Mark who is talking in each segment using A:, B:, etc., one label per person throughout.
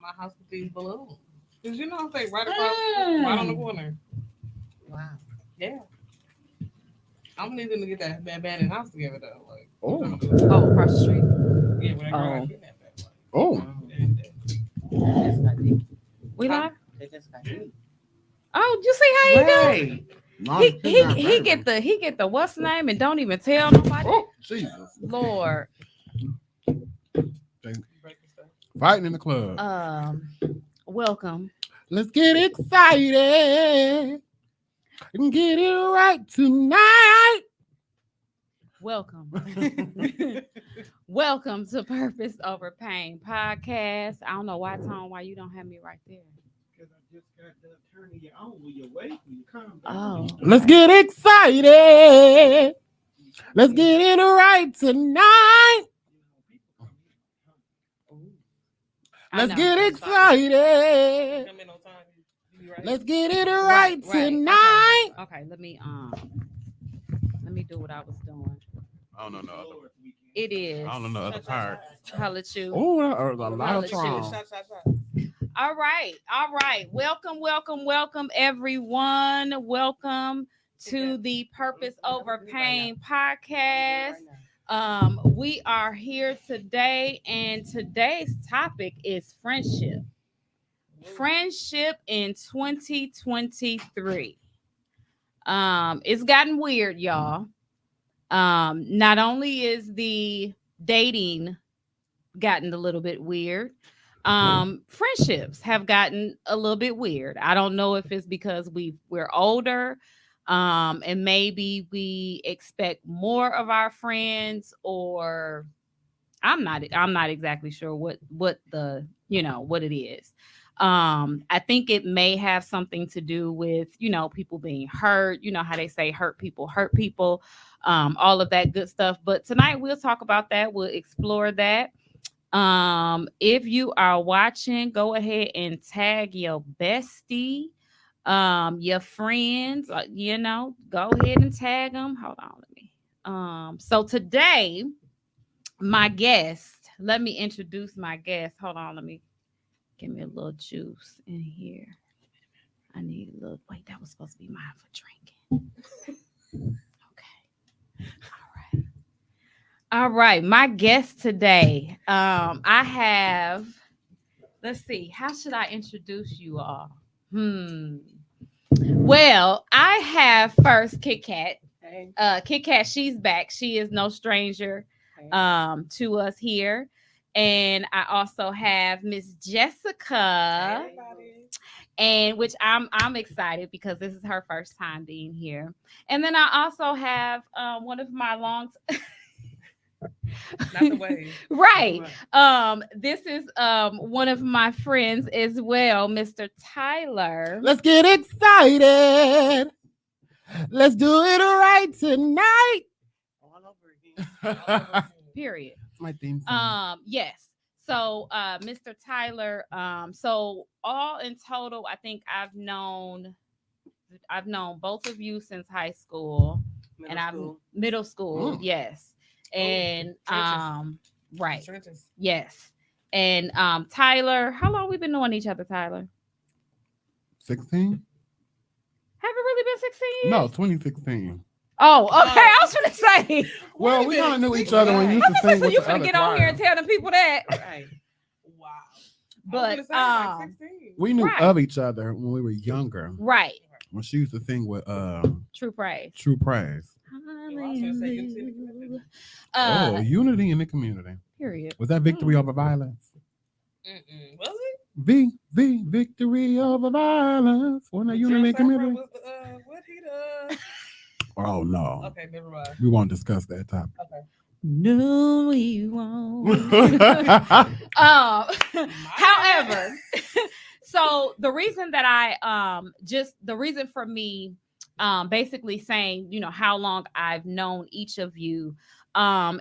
A: my house with these balloons. Cause you know I'm saying right across, right on the corner.
B: Wow.
A: Yeah. I'm needing to get that abandoned house together though. Like,
C: Oh.
A: what I'm gonna do?
B: Oh, across the street.
A: Yeah, when I girl
B: Oh.
A: got kidnapped that way.
C: Oh.
A: And,
B: They just got deep.
D: We
A: Huh?
D: live?
B: They just got deep.
D: Oh, you see how he do?
B: Right.
D: He get the what's name and don't even tell nobody.
C: Oh, Jesus.
D: Lord.
A: breaking stuff.
C: Fighting in the club.
D: Welcome.
C: Let's get excited and get it right tonight.
D: Welcome. Welcome to Purpose Over Pain podcast. I don't know why, Tom, why you don't have me right there.
E: Because I just got done turning you on when you wait, when you calm
D: Oh.
E: down.
C: Let's get excited. Let's get it right tonight. Let's get excited.
A: Come in on time. You be right.
C: Let's get it right tonight.
D: Okay, let me do what I was doing.
C: I don't know.
D: It is.
C: I don't know the other part.
D: Holla at you.
C: Oh, that was a lot
D: Holla
C: of
D: at you.
C: songs.
A: Shot.
D: All right. Welcome, everyone. Welcome to the Purpose Over Pain podcast. We are here today, and today's topic is friendship. Friendship in 2023. It's gotten weird, y'all. Not only is the dating gotten a little bit weird, friendships have gotten a little bit weird. I don't know if it's because we're older, and maybe we expect more of our friends, or I'm not exactly sure what the what it is. I think it may have something to do with people being hurt. You know how they say hurt people, all of that good stuff. But tonight we'll talk about that. We'll explore that. If you are watching, go ahead and tag your bestie, your friends, go ahead and tag them. Hold on, let me. So today, my guest, let me introduce my guest. Hold on, let me give me a little juice in here. I need a little, wait, that was supposed to be mine for drinking. Okay. All right. My guest today, I have, let's see, how should I introduce you all? Well, I have first Kit Kat.
A: Hey.
D: Kit Kat, she's back. She is no stranger to us here. And I also have Miss Jessica, and which I'm excited because this is her first time being here. And then I also have one of my
A: Not the way.
D: right. This is one of my friends as well, Mr. Tyler.
C: Let's get excited. Let's do it right tonight.
B: All over again.
D: Period.
C: My theme song.
D: Yes. So Mr. Tyler, so all in total, I think I've known both of you since high school. Middle school, yes. And right.
A: Trenches.
D: Yes. And Tyler, how long we been knowing each other, Tyler?
C: 16?
D: Have it really been 16 years?
C: No, 2016.
D: Oh, okay. I was gonna say.
C: Well, we kind of knew each other when you used to sing
D: So
C: with
D: you
C: the
D: finna
C: other
D: get on here and
C: choir.
D: tell them people that.
B: Right.
A: Wow.
D: But
A: Like 16.
C: We knew
D: Right.
C: of each other when we were younger.
D: right.
C: When she used to sing with
D: True praise.
C: True Praise.
A: was gonna say unity in the community.
C: Oh, unity in the community.
D: Period.
C: Was that victory over violence?
A: Was it?
C: Victory over violence. Wasn't that unity in the
A: Gerald Cypher
C: community?
A: was the, what he does?
C: Oh no.
A: Okay, never mind.
C: We won't discuss that topic.
A: Okay.
D: No, we won't. However, so the reason that I the reason for me basically saying, how long I've known each of you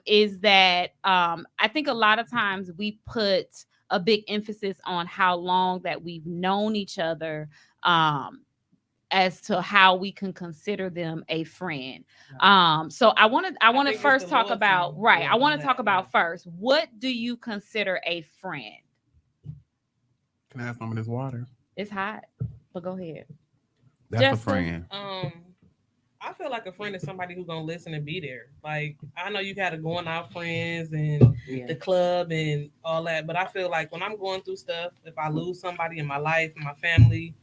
D: is that I think a lot of times we put a big emphasis on how long that we've known each other as to how we can consider them a friend. So I want to
A: think it's
D: first
A: the
D: talk
A: loyalty.
D: about, right.
A: Yeah,
D: I want to
A: that,
D: talk about
A: yeah.
D: first, what do you consider a friend?
C: Can I have some of this water?
D: It's hot, but go ahead.
C: That's
D: Jessica?
C: a friend.
A: I feel like a friend is somebody who's gonna listen and be there. Like I know you got a going out friends and
B: Yeah.
A: the club and all that, but I feel like when I'm going through stuff, if I lose somebody in my life, in my family,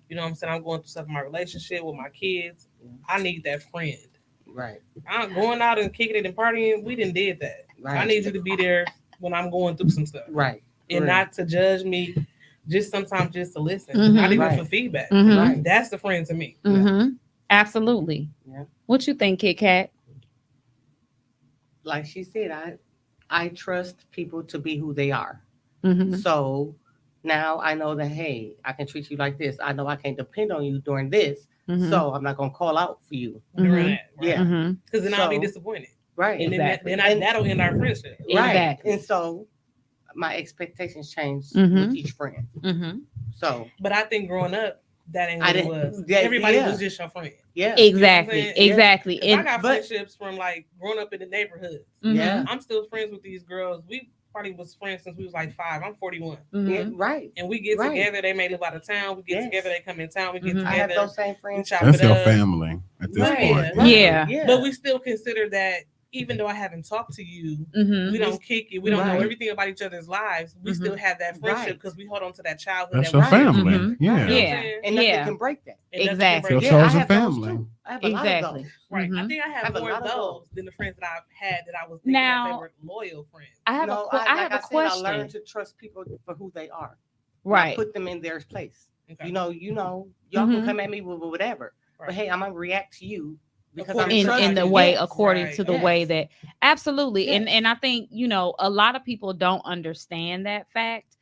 A: you know what I'm saying, I'm going through stuff in my relationship with my kids, I need that friend.
B: Right.
A: I'm going out and kicking it and partying. We didn't did that.
B: Right.
A: I need you to be there when I'm going through some stuff,
B: Right.
A: and
B: Right.
A: not to judge me. Just sometimes just to listen,
D: Mhm.
A: not even
B: Right.
A: for feedback.
D: Mhm.
B: Right.
A: That's the friend to me.
D: Mm-hmm. Absolutely.
B: Yeah.
D: What you think, Kit Kat?
B: Like she said, I trust people to be who they are.
D: Mm-hmm.
B: So now I know that, hey, I can treat you like this. I know I can't depend on you during this.
D: Mm-hmm.
B: So I'm not going to call out for you.
A: During
D: Mhm.
A: that, right?
B: Yeah.
D: Mm-hmm.
A: Because then I'll be
B: So-
A: disappointed.
B: Right.
A: And
D: Exactly.
A: then that'll end our friendship.
B: Right.
D: Exactly.
B: And so my expectations change
D: Mhm.
B: with each friend.
D: Mm-hmm.
B: So
A: But I think growing up, that ain't
B: I
A: what it
B: didn't-
A: was.
B: yeah,
A: Everybody
B: yeah.
A: was just your friend.
B: yeah.
D: Exactly.
A: You know what I'm saying?
D: Exactly.
A: 'Cause I
D: And
A: got
B: but-
A: friendships from like growing up in the neighborhood.
D: mhm.
B: Yeah.
A: I'm still friends with these girls. We probably was friends since we was like 5. I'm 41.
D: Mhm.
B: Yeah, right.
A: And we get
B: Right.
A: together. They may live out of town. We get
B: Yes.
A: together. They come in town. We get
D: Mhm.
B: I have
A: together.
B: those same
A: We
B: friends.
A: chop
C: That's
A: it
C: your
A: up.
C: family at this
A: Right.
C: point.
A: Right.
D: Yeah.
B: Yeah.
A: But we still consider that even though I haven't talked to you,
D: Mhm.
A: we don't kick it. We don't know
B: Right.
A: everything about each other's lives. We
D: Mhm.
A: still have that friendship
B: Right.
A: because we hold on to that childhood.
C: That's
A: that
C: your
A: we shared.
C: family.
D: Mhm.
C: Yeah.
A: You know what I'm
D: Yeah.
A: saying?
B: And nothing
D: Yeah.
B: can break that.
A: And nothing
D: Exactly.
A: can break
C: Your
A: that.
B: I
C: chosen
B: have those
C: family.
B: too. I have a
D: Exactly.
B: lot of those.
A: Right. I
D: Mhm.
A: think I
B: I
A: have
B: have a
A: more
B: lot
A: of
B: of
A: those than the friends that I've had that I was thinking
D: Now-
A: that they were loyal friends.
D: I have
B: No,
D: I have
B: like
D: a
B: I said,
D: question.
B: I learned to trust people for who they are.
D: Right.
B: Not put them in their place.
A: Okay.
B: You know, y'all
D: Mhm.
B: can come at me with whatever.
A: Right.
B: But hey, I'm gonna react to you because
A: According
B: I'm
A: to
B: trusting
D: in the
B: you.
D: way
B: Yes.
D: according
A: Right.
D: to the
B: Yes.
D: way that absolutely
B: Yes.
D: and I think a lot of people don't understand that fact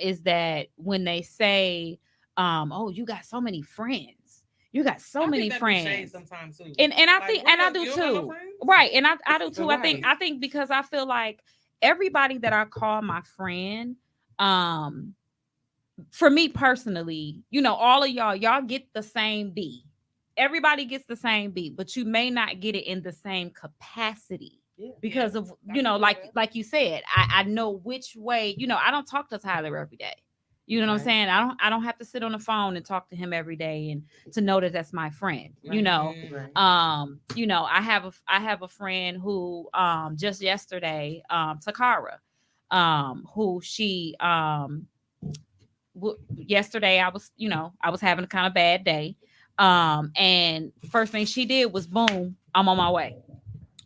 D: is that when they say oh you got so many friends, you got so
A: I think
D: many
A: that be shade
D: friends,
A: sometimes too.
D: and I
A: Like,
D: think and I do
A: you don't got no
D: too,
A: friends?
D: right, and I do too.
B: Right.
D: I think because I feel like everybody that I call my friend for me personally, all of y'all get the same B. Everybody gets the same B, but you may not get it in the same capacity
B: Yeah.
D: because of
A: I can see that.
D: like you said, I know which way. I don't talk to Tyler every day. You know what I'm
B: Right.
D: saying? I don't have to sit on the phone and talk to him every day and to know that that's my friend.
B: Right.
A: Mm.
B: Right.
D: I have a friend who just yesterday, Takara, who she yesterday I was having a kind of bad day. And first thing she did was boom, I'm on my way.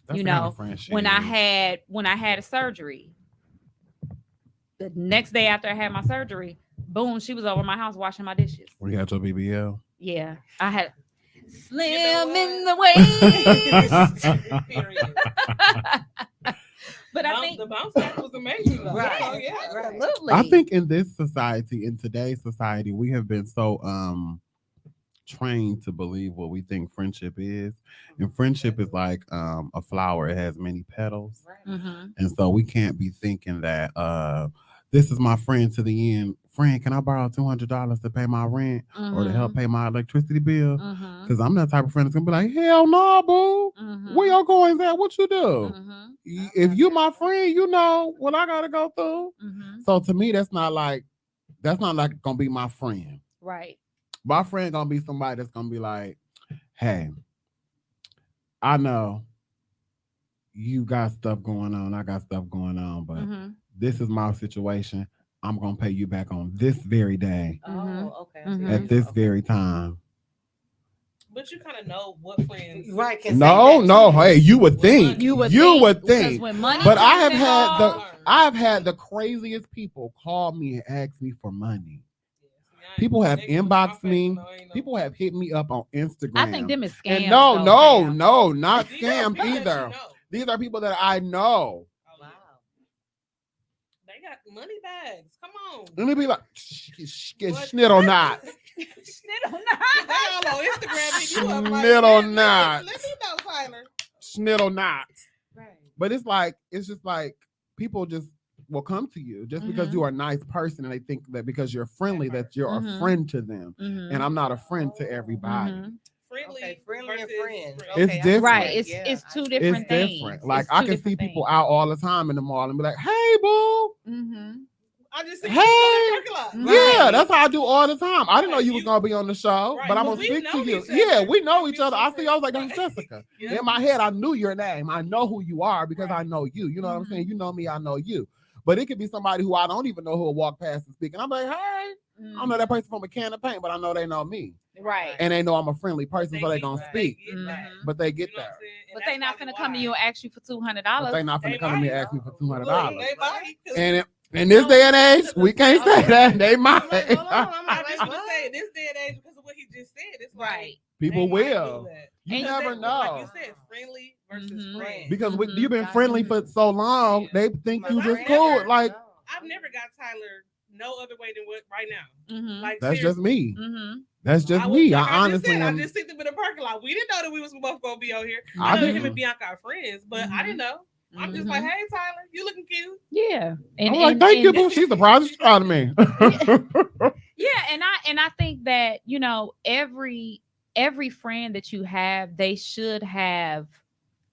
C: That's
D: You
C: the kind
D: know,
C: of friend she
D: when
C: is.
D: I had a surgery, the next day after I had my surgery, boom, she was over my house washing my dishes.
C: When you had your BBL.
D: Yeah, I had slim
A: You know
D: in the waist.
A: Period.
D: But I think
A: the bounce back was amazing. Though.
B: Right.
A: So, yeah.
D: absolutely.
C: I think in this society, in today's society, we have been so trained to believe what we think friendship is. And friendship is like a flower, it has many petals.
B: Right.
D: Mhm.
C: And so we can't be thinking that this is my friend to the end. Friend, can I borrow $200 to pay my rent or to help pay my electricity bill?
D: Mhm.
C: Because I'm that type of friend that's gonna be like, hell no, boo.
D: Mhm.
C: Where your coins at? What you do?
D: Mhm.
C: If you my friend, you know what I gotta go through.
D: Mhm.
C: So to me, that's not like gonna be my friend.
D: Right.
C: My friend gonna be somebody that's gonna be like, hey, I know you got stuff going on, I got stuff going on, but
D: Mhm.
C: this is my situation. I'm gonna pay you back on this very day,
D: Mhm.
B: Oh, okay.
D: Mhm.
C: at this
B: Okay.
C: very time.
A: But you kind of know what friends.
B: Right. Can say
C: No,
B: that
C: no,
B: too.
C: hey, you would think.
D: You would
C: think.
D: because when money
C: But I
D: comes
C: have had
D: involved-
C: I've had the craziest people call me and ask me for money. People have inboxed me. People have hit me up on Instagram.
D: I think them is scams.
C: and no,
D: though,
C: no,
D: fam.
C: no, not
A: These are
C: scams
A: people that
C: either.
A: you know.
C: These are people that I know.
B: Wow.
A: They got money bags. Come on.
C: Let me be like,
A: What?
C: schnittle knots.
D: Snittle
A: They
D: not.
A: all on Instagram. hit you up like,
C: Snittle
A: let me
C: knots.
A: know, Tyler.
C: Schnittle knots.
B: Right.
C: But it's just like people just will come to you just because
D: Mhm.
C: you are a nice person and they think that because you're friendly that you're
D: Mhm.
C: a friend to them.
D: Mhm.
C: And I'm not a friend to everybody.
D: Mhm.
A: Friendly,
B: Okay, friendly and
A: versus
B: friend.
C: It's
B: Okay, I
C: different.
D: Right.
B: see.
D: It's
B: Yeah,
D: it's
B: I
D: two
B: see.
D: different
C: It's
D: things.
C: different. Like
D: It's
C: I
D: two
C: can see
D: different
C: people
D: things.
C: out all the time in the mall and be like, hey boo.
D: Mhm.
A: I just seen
C: Hey.
A: you in the parking lot.
C: Yeah,
D: Right.
C: that's how I do all the time. I didn't know
A: Right,
C: you was
A: you-
C: gonna be on the show,
A: Right,
C: but I'm
A: but
C: gonna
A: we
C: speak to
A: know
C: you.
A: each
C: Yeah,
A: other.
C: we know
A: Like,
C: each other. I see. I was like, that's
A: Right.
C: Jessica.
A: Yeah.
C: In my head, I knew your name. I know who you are because I
A: Right.
C: know you. You know what I'm
D: Mhm.
C: saying? You know me. I know you. But it could be somebody who I don't even know who will walk past and speak, and I'm like, hey, I don't know that person from a can of paint, but I know they know me,
D: Right.
C: and they know I'm a friendly person, so they
A: get-
C: gonna
A: they
C: speak.
A: get that.
D: Mhm.
C: But they get
A: You know what
C: there.
A: I'm saying? And
D: But
A: that's
D: they not
A: probably
D: finna come to you
A: why.
D: and ask you for
C: But
D: $200.
C: they not
A: They
C: finna come to me and
A: might.
C: ask me for
A: Look,
C: $200.
A: they might. 'Cause
C: And in this day and age, we can't say that. They might.
B: I'm like, hold on. I'm
A: I
B: like,
A: just
B: wait,
A: want to
B: what?
A: say this day and age because of what he just said. It's like
D: Right.
C: People
A: they might do
C: will.
A: that.
C: You
D: And
C: never
A: Like
C: know.
A: you said, friendly versus
D: Mhm.
A: friend.
C: Because
D: Mhm.
C: you've been friendly for so long,
A: Yeah.
C: they think
B: My
C: you just
B: friend?
C: cool. Like,
B: No.
A: I've never got Tyler no other way than what right now.
D: Mm-hmm.
A: Like
C: that's just me.
D: Mm-hmm.
C: That's just
A: I was,
C: me.
A: like
C: I honestly
A: I
C: am.
A: just seen them in the parking lot. We didn't know that we was both gonna be on here.
C: I
A: I know him
C: didn't.
A: and Bianca are friends, but I didn't know. I'm just like, hey Tyler, you looking cute.
D: Yeah. And,
C: I'm like, thank you,
D: and-
C: boo. She's surprised she's proud of me.
D: Yeah, and I think that, you know, every friend that you have, they should have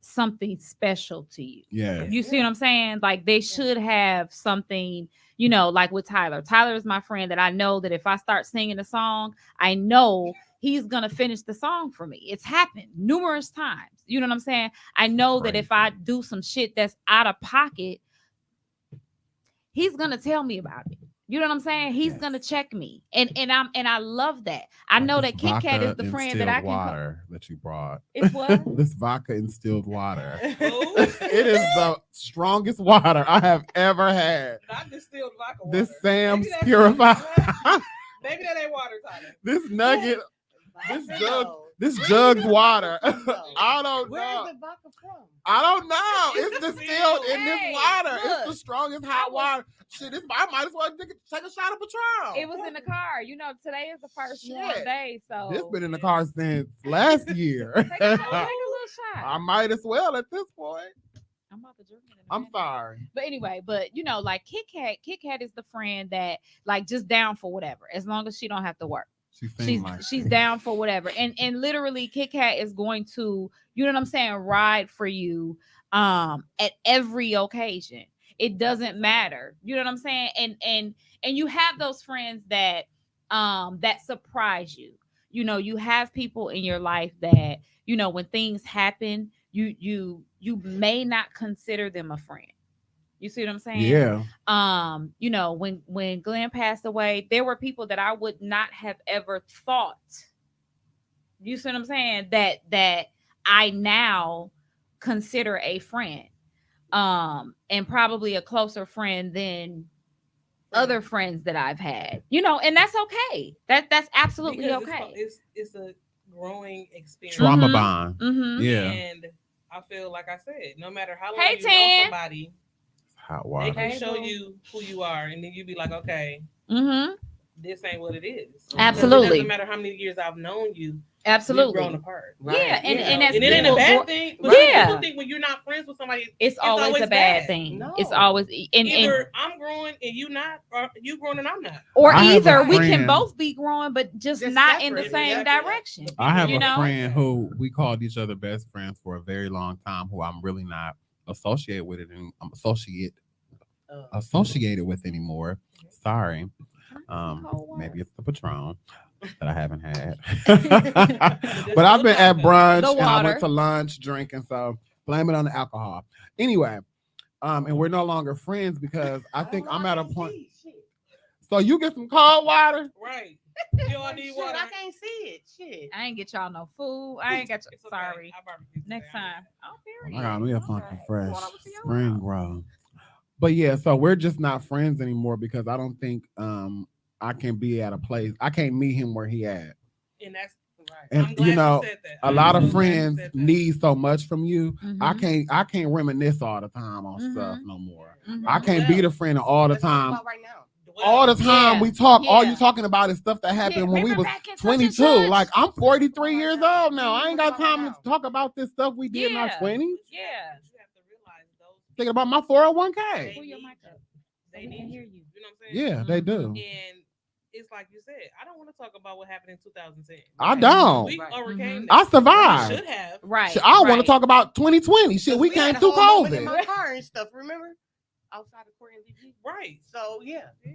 D: something special to you.
C: Yeah.
D: You see what I'm saying? Like they should have something, you know, like with Tyler. Tyler is my friend that I know that if I start singing a song, I know he's gonna finish the song for me. It's happened numerous times. You know what I'm saying? I know that if I do some shit that's out of pocket, he's gonna tell me about it. You know what I'm saying? He's
C: Yes.
D: gonna check me, and I love that. I know that Kit Kat is the friend that I can.
C: water that you brought.
D: It's what?
C: This vodka instilled water.
A: Ooh.
C: It is the strongest water I have ever had.
A: Not distilled vodka water.
C: This Sam's
A: Maybe that's
C: purified.
A: Maybe that ain't water, Tyler.
C: This nugget, this
B: Vodka,
C: jug,
B: though.
C: this
B: Where's
C: jug's
B: the
C: water.
B: vodka from, though?
C: I don't
B: Where's
C: know.
B: the vodka from?
C: I don't know.
A: It's
C: It's
A: distilled.
C: distilled in this
D: Hey,
C: water. It's
D: look.
C: the strongest hot water. Shit, I might as well take a shot of Patron.
D: It was in the car. You know, today is the first warm
C: Shit.
D: day, so
C: This been in the car since last year.
D: take a little shot.
C: I might as well at this point.
D: I'm about to drink it. in a
C: I'm
D: minute.
C: sorry.
D: But anyway, but you know, like Kit Kat is the friend that like just down for whatever, as long as she don't have to work. She's down for whatever. And literally Kit Kat is going to, you know what I'm saying, ride for you at every occasion. It doesn't matter. You know what I'm saying? And you have those friends that that surprise you. You know, you have people in your life that, you know, when things happen, you may not consider them a friend. You see what I'm saying?
C: Yeah.
D: You know, when Glenn passed away, there were people that I would not have ever thought. You see what I'm saying? That I now consider a friend. And probably a closer friend than other friends that I've had. You know, and that's okay. That's absolutely
A: Because
D: okay.
A: It's a growing experience.
C: Trauma
D: Mhm.
C: bond.
D: Mm-hmm.
C: Yeah.
A: And I feel like I said, no matter how long
D: Hey,
A: you know
D: Tan.
A: somebody,
C: Hot
A: they
C: water.
A: can
D: Hey,
A: show
D: boo.
A: you who you are, and then you be like, okay,
D: Mm-hmm.
A: this ain't what it is.
D: Absolutely.
A: It doesn't matter how many years I've known you. We've
D: Absolutely.
A: grown apart.
D: Yeah, and
A: You know?
D: as
A: and it ain't a
D: people
A: bad
D: grow-
A: thing. But
D: Yeah.
A: people think when you're not friends with somebody,
D: It's always
A: always
D: a bad
A: bad.
D: thing.
B: No.
D: It's always and
A: either I'm growing and you not, or you growing and I'm not.
D: or
C: I have a
D: either we can
C: friend-
D: both be growing, but just
B: Just
D: not in the
B: separate.
D: same
A: Exactly.
D: direction.
C: I have
D: You
C: a
D: know?
C: friend who we called each other best friends for a very long time, who I'm really not associated with it, and I'm associated with anymore. Sorry. Maybe it's the Patron that I haven't had. But I've been at brunch
D: The
C: and I
D: water.
C: went to lunch drinking, so blame it on the alcohol. Anyway, and we're no longer friends because I think I'm at a point. So you get some cold water.
A: Right. You don't need
B: Shit,
A: water.
B: I can't see it. Shit.
D: I ain't get y'all no food. I ain't got you.
A: It's okay.
D: Sorry.
A: I barbecue
D: Next
A: today.
D: time. Oh, period.
C: I got me a funky
D: Okay.
C: fresh
D: Going over to your
C: spring
D: house.
C: roll. But yeah, so we're just not friends anymore because I don't think I can be at a place. I can't meet him where he at.
A: And that's right.
C: And,
A: I'm glad
C: you know,
A: said that.
C: A lot
A: I'm
C: of
A: so glad you
C: friends
A: said that.
C: need so much from you.
D: Mhm.
C: I can't reminisce all the time on
D: Mhm.
C: stuff no more.
D: Mhm.
C: I can't be the friend all the
B: Let's talk
C: time.
B: about right now.
C: All the time
D: Yeah.
C: we talk, all
D: Yeah.
C: you talking about is stuff that happened when we
D: remember
C: was
D: back in such and
C: 22.
D: such?
C: Like I'm 43 years old now. I ain't got
B: What about
C: time
B: now?
C: to talk about this stuff we did in our
D: Yeah.
C: 20s.
D: Yeah.
A: You have to realize those
C: Thinking about my 401k.
D: Pull your mic up.
A: they
D: We
A: need
D: can
A: you.
D: hear you.
A: You know what I'm saying?
C: Yeah, they do.
A: And it's like you said, I don't want to talk about what happened in 2010.
C: I don't.
A: We
B: Right.
A: overcame
D: Mhm.
A: that.
C: I
A: We
C: survived.
A: should have.
D: Right.
C: Shit, I want to
D: right.
C: talk about 2020. Shit, we
B: had
C: came
B: a
C: through
B: whole moment in
C: COVID.
B: my car and stuff. Remember? outside of court MVP.
A: Right.
B: So yeah,
A: Yeah.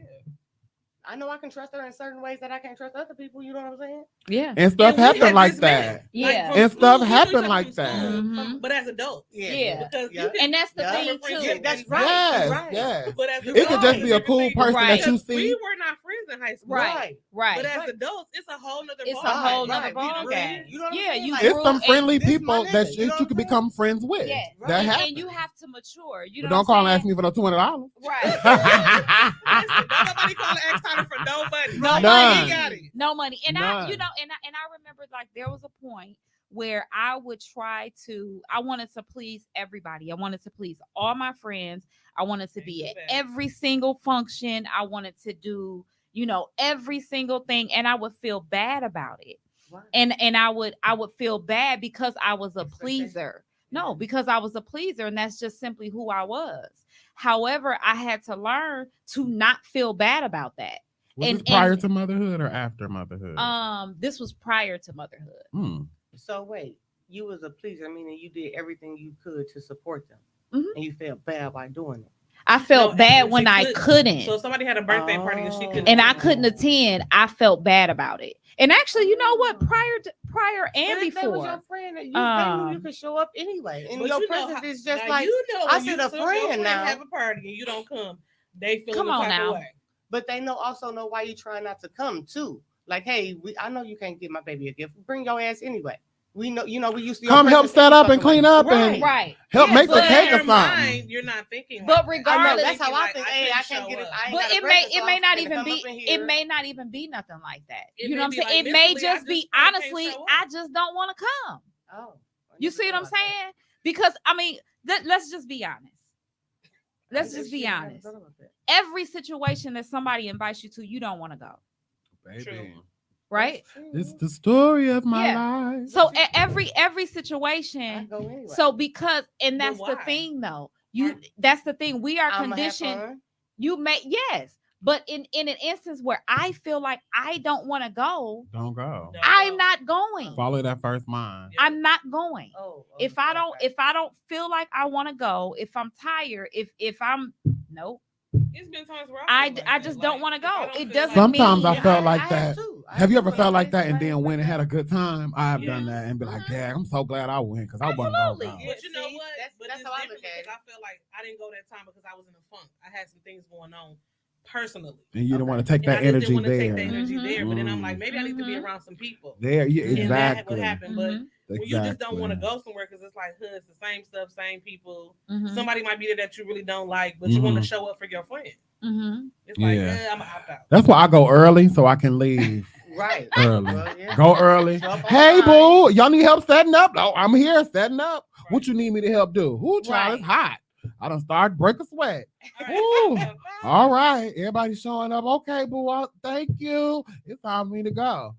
B: I know I can trust her in certain ways that I can't trust other people. You know what I'm saying?
D: Yeah.
C: And stuff
A: And we
C: happen
A: have
C: like
A: just
C: that.
A: met.
D: Yeah.
A: from
C: And stuff
A: school, we knew
C: happen
A: each other
C: like
A: from
C: that.
A: school,
D: Mhm.
A: But as adults.
D: Yeah.
A: Because
B: Yeah.
A: you can
D: And that's the
B: Yeah.
D: thing
A: friends
D: too.
A: with
B: That's
A: and-
B: right.
C: Yes,
B: Right.
C: yes.
A: But as
C: It could just
A: adults
C: be a
A: and
C: cool
A: everything,
C: person that you
A: because
C: see.
A: We were not friends in high school.
D: Right. Right.
A: But as
B: Right.
A: adults, it's a whole nother
D: It's a
A: ball
D: whole
A: game.
D: nother
B: Right.
D: ball
A: We
D: game.
A: grew.
B: You know what I'm
D: Yeah,
B: saying?
D: you
B: Like,
C: It's
D: grew
C: some
D: and-
C: friendly
B: this my
C: people
B: nigga,
C: that
B: you know
C: you
B: what
C: could
B: I'm
C: become friends with.
D: Yes.
C: That
B: Right.
C: happens.
D: And you have to mature. You
C: But
D: know
C: don't
D: what
C: call
D: I'm
C: and ask
D: saying?
C: me for no $200.
D: Right.
A: Listen, don't nobody call and ask Tyler for no money.
D: No
C: money.
A: He got it.
D: No money. And I, you
C: None.
D: know, and I remember like there was a point where I would I wanted to please everybody. I wanted to please all my friends. I wanted to be at every single function. I wanted to do, every single thing. And I would feel bad about it.
B: Right.
D: And I would feel bad because I was a
B: Expectation.
D: pleaser. No, because I was a pleaser, and that's just simply who I was. However, I had to learn to not feel bad about that.
C: Was
D: And-
C: this prior
D: and-
C: to motherhood or after motherhood?
D: This was prior to motherhood.
C: Hmm.
B: So wait, you was a pleaser, meaning you did everything you could to support them,
D: Mhm.
B: and you felt bad by doing it.
D: I felt
A: No,
D: bad
A: and
D: when
A: she
D: I
A: could-
D: couldn't.
A: So if somebody had a birthday party and she couldn't,
D: And I couldn't attend. I felt bad about it. And actually, you know what? Prior and
B: But if they was your
D: before,
B: friend, they knew you could show up anyway, and
A: But
B: your
A: you know
B: presence
A: how-
B: is just
A: now
B: like.
A: you know
B: I
A: when you
B: said a
A: see your
B: friend now.
A: have a party and you don't come, they feel
D: Come
A: the
D: on
A: type
D: now.
A: of way.
B: But they also know why you trying not to come too. Like, hey, I know you can't get my baby a gift. Bring your ass anyway. We know, we used to.
C: Come help set up and clean up and
D: right.
C: help
B: Yeah,
C: make the
B: but
C: cake
A: in
C: or
A: your
C: something.
A: mind, you're not thinking.
D: But
A: like that.
D: regardless-
B: I know, that's how I
A: Thinking
B: think.
A: like,
B: Hey, I
A: couldn't
B: can't get
A: show
B: it.
A: up.
B: I ain't
D: But
B: got a
D: it
B: present, so
D: may
B: I'm
D: not
B: finna
D: even
B: come
D: be
B: up in
D: it
B: here.
D: may not even be nothing like that.
A: It
D: You
A: may
D: know what I'm
A: be
D: saying?
A: like,
D: It may
A: mentally, I
D: just be
A: just can't
D: honestly,
A: show up.
D: I just don't want to come.
B: Oh,
D: You see what I'm saying? Because I mean, let's just be honest. Let's just be honest. Every situation that somebody invites you to, you don't want to go,
C: Baby,
D: right?
C: it's the story of my
D: Yeah.
C: life.
D: So every situation.
B: go anyway.
D: So because and
A: But
D: that's the
A: why?
D: thing though.
A: Aren't-
D: That's the thing. We are
B: I'ma have
D: conditioned.
B: fun.
D: You may yes, but in an instance where I feel like I don't want to go,
C: Don't go.
A: No.
D: I'm not going.
C: Follow that first mind.
A: Yeah.
D: I'm not going.
B: Oh,
D: If I don't feel like I want to go, if I'm tired, if I'm nope,
A: It's been times where
D: I
A: feel like
D: I
A: that.
D: just
A: Like,
D: don't want to
A: if I
D: go.
A: don't
D: It
A: feel
D: doesn't
A: like-
C: Sometimes I
D: mean
C: felt like
B: have
C: that.
B: too. I
C: Have you ever
B: do.
C: felt like
B: Everybody's
C: that and then
B: like
C: went and had a
B: that.
C: good time? I've done
A: Yes.
C: that and be like,
D: Mhm.
C: yeah, I'm so glad I went because I wasn't
D: Absolutely.
C: going to
A: But you know
B: See,
A: what? But
B: that's
A: it's
B: how I
A: different
B: look at
A: because I feel like I didn't go that time because I was in a funk. I had some things going on personally.
C: And you don't
B: Okay.
C: want to take
A: And I
C: that
A: just
C: energy
A: didn't want to
C: there.
A: take that energy
D: Mhm.
A: there. But then I'm like,
C: Mm.
A: maybe I need to be
D: Mhm.
A: around some people.
C: There, yeah,
A: And that
C: exactly.
A: would happen. But
D: Mhm.
A: when you just don't want to go somewhere because it's like, it's the same stuff, same people.
D: Mhm.
A: Somebody might be there that you really don't like, but you want to
C: Mhm.
A: show up for your friend.
D: Mhm.
A: It's like,
C: Yeah.
A: I'm going to opt out.
C: That's why I go early so I can leave
B: Right.
C: early.
B: Well, yeah.
C: Go early.
B: Show up on
C: Hey,
B: time.
C: boo, y'all need help setting up? No, I'm here setting up. What
A: Right.
C: you need me to help do? Who, child, it's hot. I done started break a sweat.
A: All
C: Woo. All right, everybody showing up. Okay, boo, thank you. It's time for me to go.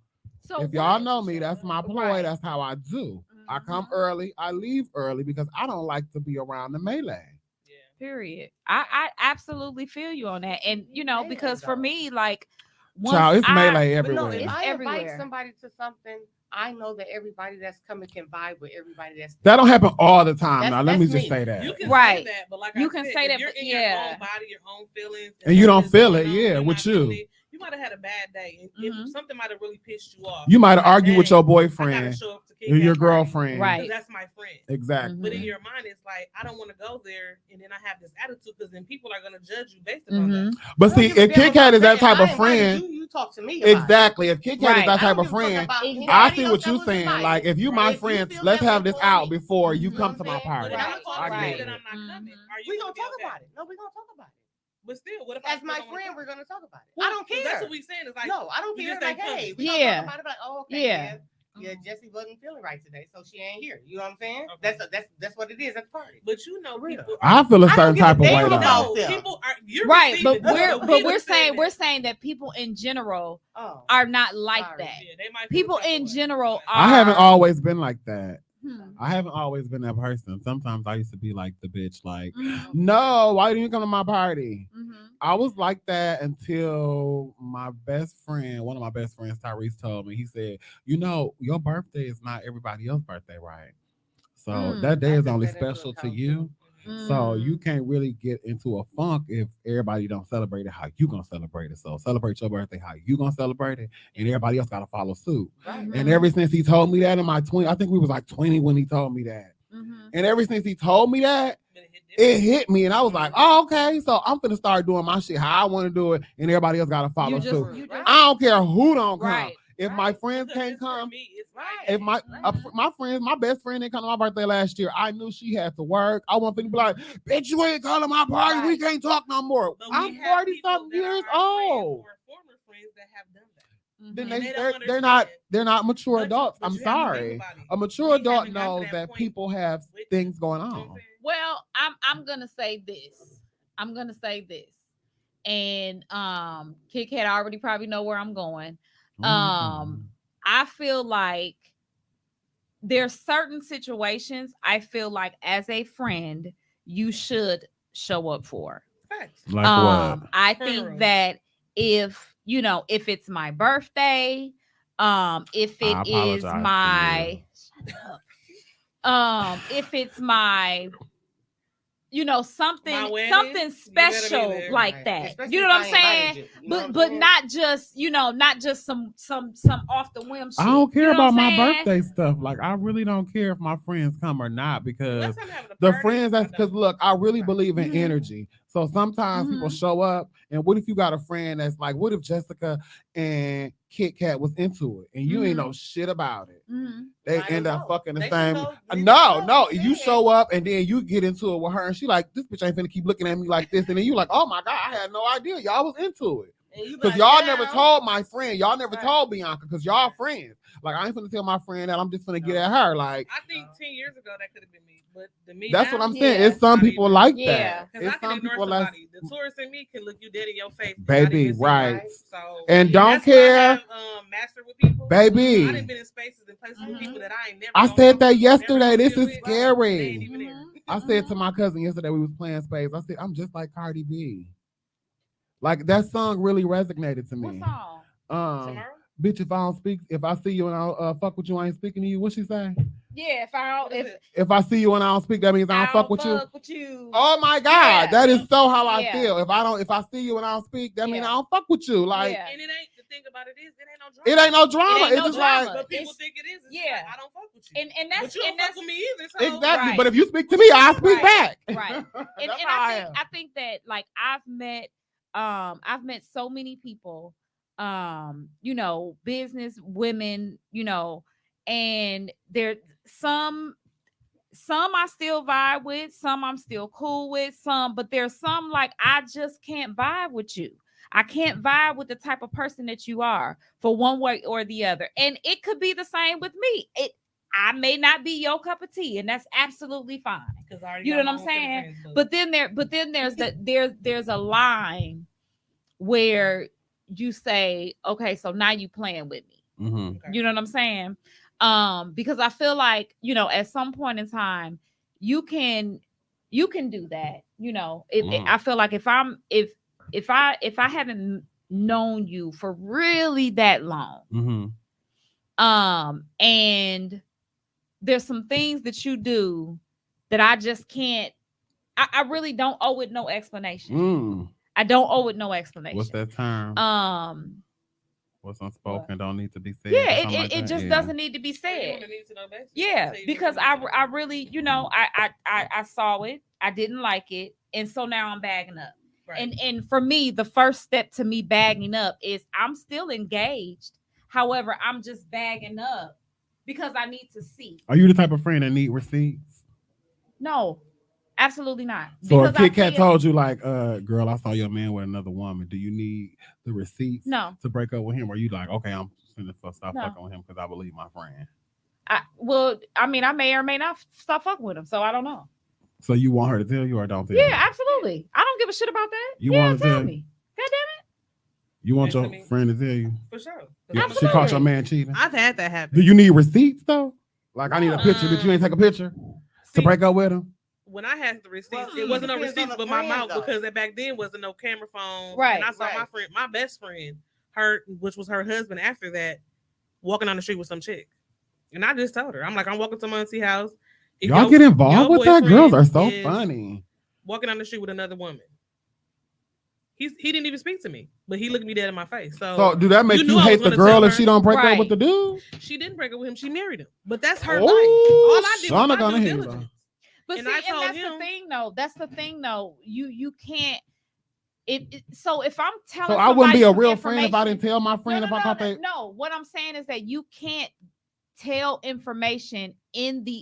D: So
C: If y'all
D: what-
C: know me, that's my ploy.
D: Right.
C: That's how I do. I come
D: Mhm.
C: early, I leave early because I don't like to be around the melee.
A: Yeah.
D: Period. I absolutely feel you on that, and
B: Melee,
D: because for
B: though.
D: me, like, once
C: Child, it's melee
B: But no,
C: everywhere.
B: if
D: It's
B: I invite
D: everywhere.
B: somebody to something, I know that everybody that's coming can vibe with everybody that's
C: That don't happen all the time.
B: That's-
C: Now, let me
B: that's
C: just
B: me.
C: say that.
A: You can
D: Right.
A: say that, but like
D: You
A: I
D: can
A: said,
D: say
A: if
D: that,
A: you're
D: but
A: in
D: yeah.
A: your own body, your own feelings,
C: And you don't
A: something's
C: feel
A: going
C: it,
A: on,
C: yeah,
A: you're
C: with
A: not
C: you.
A: feeling it, you might have had a bad day, and
D: Mhm.
A: something might have really pissed you off.
C: You might
A: Like,
C: argue with
A: dang,
C: your
A: I gotta
C: boyfriend
A: show up to
C: or your
A: kidnap
C: girlfriend.
D: Right.
A: because that's my friend.
C: Exactly.
A: But in
D: Mhm.
A: your mind, it's like I don't want to go there, and then I have this attitude because then people are gonna judge you based upon
D: Mhm.
A: that.
C: But see, if Kit Kat is that type of friend,
B: you talk to me. About
C: exactly. If Kit Kat
D: Right.
C: is that
B: I
C: type
B: don't
C: of
B: give a fuck
C: friend,
B: about
C: I
B: anybody
C: see
B: else
C: what
B: that
C: you're
B: was
C: saying.
B: invited.
C: Like, if you
B: Right.
C: my
B: If you
C: friend,
B: feel
C: let's
B: that
C: have
B: way
C: this
B: for
C: out
B: me,
C: before you
B: know
C: come
B: what
C: to
B: I'm
C: my
B: saying?
C: party.
A: But if I'm
B: Right.
A: talking
C: I
A: to you
C: get
A: that
C: it.
A: I'm not coming,
D: Mhm.
A: are you
B: We
A: gonna
B: gonna
A: be
B: talk
A: okay?
B: about it. No, we gonna talk about it.
A: But still, what if
B: As
A: still
B: my
A: don't wanna
B: friend,
A: come?
B: we're gonna talk about it.
A: Well,
B: I don't
A: 'cause
B: care.
A: That's what we saying. It's like
B: No, I don't
A: you
B: care.
A: just
B: Like,
A: ain't
B: hey,
A: coming.
B: we gonna
D: Yeah.
B: talk about it. Like, oh, okay,
D: Yeah.
B: yeah, Jessie wasn't feeling right today, so she ain't here. You know what I'm saying?
A: Okay.
B: that's what it is at the party.
A: But you know,
B: For real.
A: people.
C: I feel a
B: I don't
C: certain
B: give a
C: type of way
B: damn
C: though.
B: about
A: No,
B: them.
A: people are. You're
D: Right, but
A: receiving it.
D: we're
A: saying
D: saying that people in general
B: Oh,
D: are not like
B: Sorry.
D: that.
A: Yeah, they might feel
D: People
A: the type
D: in
A: of way.
D: general
C: I haven't
D: are-
C: always been like that.
D: Hmm.
C: I haven't always been that person. Sometimes I used to be like the bitch, like,
D: Mhm.
C: no, why didn't you come to my party?
D: Mhm.
C: I was like that until my best friend, one of my best friends, Tyrese, told me. He said, you know, your birthday is not everybody else's birthday, right? So
D: Mm.
C: that day
B: I
C: is
B: took
C: only
B: that into
C: special to
B: account,
C: you.
B: too.
C: So you
D: Mm.
C: can't really get into a funk if everybody don't celebrate it how you gonna celebrate it. So celebrate your birthday how you gonna celebrate it, and everybody else gotta follow suit.
B: Right.
C: And
D: Mhm.
C: ever since he told me that in my 20, I think we was like 20 when he told me that.
D: Mhm.
C: And ever since he told me that,
A: But it hit
C: it
A: different.
C: hit me, and I was like, "Oh, okay." So I'm gonna start doing my shit how I want to do it, and everybody else gotta follow
D: You just,
C: suit.
D: you
B: Right.
D: just,
C: I don't care who don't come.
D: right.
C: If my
B: Right.
C: friends
A: Because
C: can't
A: it's for
C: come,
A: me, it's
B: Right.
C: if
A: my
C: my friends, my best friend didn't come to my birthday last year, I knew she had to work. I want people to be like, "Bitch, you ain't calling my party. We
B: Right.
C: can't talk no more."
A: But we
C: I'm
A: have
C: 40
A: people
C: something
A: that are
C: years
A: our friends
C: old.
A: or former friends that have done that.
C: Then
D: Mhm.
A: And they don't
C: they're not mature
A: But
C: adults.
A: but
C: I'm
A: you have to think
C: sorry.
A: about it.
C: A mature
A: We
C: adult
A: haven't gotten to
C: knows that
A: point
C: people have
A: with
C: things going
A: You know what I'm
C: on.
A: saying?
D: Well, I'm gonna say this. I'm gonna say this. And Kit Kat already probably know where I'm going. I feel like there's certain situations I feel like as a friend you should show up for.
A: Facts.
C: Like what?
D: I
A: Funeral.
D: think that if if it's my birthday, if
C: I
D: it is
C: apologize to
D: my shut up. If it's my something
A: My wedding,
D: something
A: you better be
D: special
A: there.
D: like
B: Right.
D: that.
B: Especially
D: You know
B: if
D: what I'm
B: I invited
D: saying?
B: you, you know what
D: But
B: I'm saying?
D: not just some off the whim shit.
C: I don't care
D: You know what
C: about
D: I'm
C: my
D: saying?
C: birthday stuff. Like I really don't care if my friends come or not because
A: Unless I'm having a
C: the
A: party,
C: friends
A: I
C: that's because
A: don't.
C: look, I really
B: Right.
C: believe in
D: Mhm.
C: energy. So sometimes people
D: Mhm.
C: show up, and what if you got a friend that's like, what if Jessica and Kit Kat was into it and you ain't
D: Mhm.
C: know shit about it?
D: Mhm.
C: They
B: Might
C: end
B: as
C: up
B: well.
C: fucking the
B: They should
C: same.
B: know- they should
C: No,
B: know.
C: no,
B: Yeah.
C: you show up and then you get into it with her, and she like, this bitch ain't finna keep looking at me like this, and then you like, oh my god, I had no idea y'all was into it.
B: And you be
C: Because
B: like,
C: y'all
B: "Damn."
C: never told my friend, y'all never
B: Right.
C: told Bianca, because y'all friends. Like I ain't finna tell my friend that I'm just finna get
B: No.
C: at her. Like
A: I think 10 years ago that could have been me, but the me
C: that's
A: now,
C: what I'm saying.
D: Yeah.
C: It's some
A: not
C: people
A: even.
C: like
D: Yeah.
C: that.
A: Because I
C: It's
A: can
C: some
A: ignore
C: people like
A: somebody. The tourist in me can look you dead in your face, and
C: baby,
A: not even see
C: right.
A: you. So
C: And don't
A: that's what I
C: care,
A: have mastered with people.
C: baby.
A: I done been in spaces and places with
D: Mhm.
A: people that I ain't never.
C: I
A: gonna
C: said
A: talk
C: that
A: to, never
C: yesterday.
A: gonna
C: This
A: deal
C: is
A: with,
C: scary.
A: They ain't even there.
D: Mhm.
C: I said to
D: Mhm.
C: my cousin yesterday, we was playing space. I said, I'm just like Cardi B. Like that song really resonated to
D: What
C: me.
D: song?
A: Tomorrow?
C: Bitch, if I see you and I fuck with you, I ain't speaking to you. What she say?
D: Yeah, if I
A: What is
D: if
A: it?
C: If I see you and I don't speak, that means I don't fuck with you.
D: fuck with you.
C: Oh my God,
D: Yeah.
C: that is so how I
D: Yeah.
C: feel. If I see you and I don't speak, that means
D: Yeah.
C: I don't fuck with you. Like
D: Yeah.
A: And it ain't, the thing about it is, it ain't no drama.
C: it ain't no drama.
D: It ain't
C: It's
D: no
C: just
D: drama.
C: like
A: But people
D: It's-
A: think it is. It's
D: yeah.
A: yeah. Like, I don't fuck with you.
D: And that's
A: But you don't
D: and
A: fuck
D: that's
A: with me either. So
C: exactly.
D: Right.
C: But if you speak to me, I speak
D: Right.
C: back.
D: Right. And
C: That's
D: and
C: how
D: I
C: am.
D: think that like I've met so many people, business women, and there some I still vibe with, some I'm still cool with, but there's some like I just can't vibe with you. I can't vibe with the type of person that you are for one way or the other. And it could be the same with me. I may not be your cup of tea, and that's absolutely fine.
A: because I already
D: You
A: got
D: know
A: my
D: what I'm
A: own set of
D: saying?
A: friends,
D: But then there's a line where you say, okay, so now you playing with me.
C: Mhm.
A: Okay.
D: You know what I'm saying? Because I feel like, at some point in time, you can do that. I feel like if I haven't known you for really that long,
C: Mhm.
D: and there's some things that you do that I just can't. I really don't owe it no explanation.
C: Mm.
D: I don't owe it no explanation.
C: What's that term? What's unspoken don't need to be said.
D: Yeah,
C: or something like
D: it
C: that?
D: just
C: Yeah.
D: doesn't need to be
A: So you
D: said.
A: on a need-to-know basis.
D: Yeah,
A: So you
D: because
A: want to know.
D: I really, I saw it, I didn't like it, and so now I'm bagging up.
A: Right.
D: And for me, the first step to me bagging up is I'm still engaged. However, I'm just bagging up because I need to see.
C: Are you the type of friend that need receipts?
D: No, absolutely not.
C: So if
D: Because I
C: Kit Kat
D: feel-
C: told you like, girl, I saw your man with another woman. Do you need the receipts
D: No.
C: to break up with him? Or you like, okay, I'm finna stop
D: No.
C: fucking with him because I believe my friend.
D: I may or may not stop fucking with him, so I don't know.
C: So you want her to tell you or don't tell
D: Yeah,
C: you?
D: absolutely. I don't give a shit about that.
C: You
D: yeah,
C: want to
D: tell
C: tell
D: me. God damn
C: You want
A: Yes,
C: your
A: I mean-
C: friend to tell you?
A: For sure.
C: Yeah,
A: I'm
C: she caught your
D: Absolutely.
C: man cheating.
A: I've had that happen.
C: Do you need receipts though? Like I need a
D: No.
C: picture, but you ain't take a picture to
A: See,
C: break up with him?
A: when I had the receipts,
B: Well,
A: it wasn't no
B: depends on
A: receipts
B: the
A: but my
B: friend,
A: mouth
B: though.
A: because back then wasn't no camera phones.
D: Right,
A: And I saw
B: right.
A: my best friend, which was her husband after that, walking on the street with some chick. And I just told her, I'm like, I'm walking to my auntie's house. If
C: Y'all
A: your-
C: get involved
A: your
C: with that? Girls are
A: boyfriend
C: so
A: is
C: funny.
A: walking down the street with another woman. He didn't even speak to me, but he looked me dead in my face.
C: So do that make
A: you knew
C: you
A: I was
C: hate the
A: gonna
C: girl
A: tell
C: if
A: her.
C: she don't break up with
D: Right.
C: the dude?
A: She didn't break up with him. She married him. But that's her
C: Oh,
A: life. All I did
C: son
A: was
C: of
A: my
C: gonna
A: due
C: hate her.
A: diligence.
D: But
A: And
D: see,
A: I
D: and
A: told
D: that's
A: him-
D: the thing, though. That's the thing, though. You can't. So if I'm telling,
C: So I wouldn't be a
D: somebody
C: real
D: some
C: friend if I didn't
D: information-
C: tell my friend
D: no,
C: if
D: no,
C: I
D: no,
C: thought
D: no,
C: they.
D: no. What I'm saying is that you can't tell information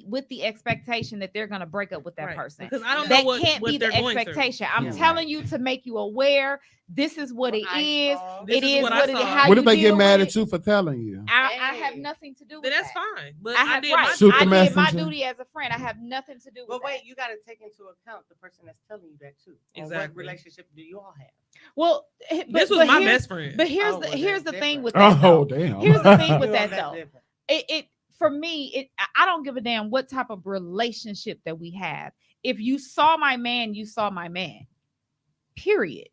D: with the expectation that they're gonna break up with that
A: Right.
D: person.
A: Because I don't know
D: That
A: what,
D: can't
A: what
D: be
A: they're
D: the
A: going through.
D: expectation. I'm
C: Yeah.
D: telling you to make you aware. This is what it is.
A: This
D: It
A: is
D: is
A: what I
D: what it is.
A: saw.
D: How
C: What
D: you
C: if they get
D: deal
C: mad
D: with
C: at you for telling you?
D: I have
B: Hey.
D: nothing to do with
A: Then that's
D: that.
A: fine. But
D: I
A: I,
D: have
A: did
D: right.
A: my
C: Shoot the
D: I did my
C: messenger.
D: duty as a friend. I have nothing to do with
B: But
D: that.
B: wait, you got to take into account the person that's telling you that too. And what
A: Exactly.
B: relationship do you all have?
D: Well,
A: This was my best friend.
D: But here's
B: Oh,
D: the
B: well,
D: here's
B: that's
D: the thing
B: different.
D: with that.
C: Oh
D: though.
C: damn!
D: Here's the thing with
B: You know,
D: that
B: that's
D: though.
B: different.
D: It for me, I don't give a damn what type of relationship that we have. If you saw my man, you saw my man. Period.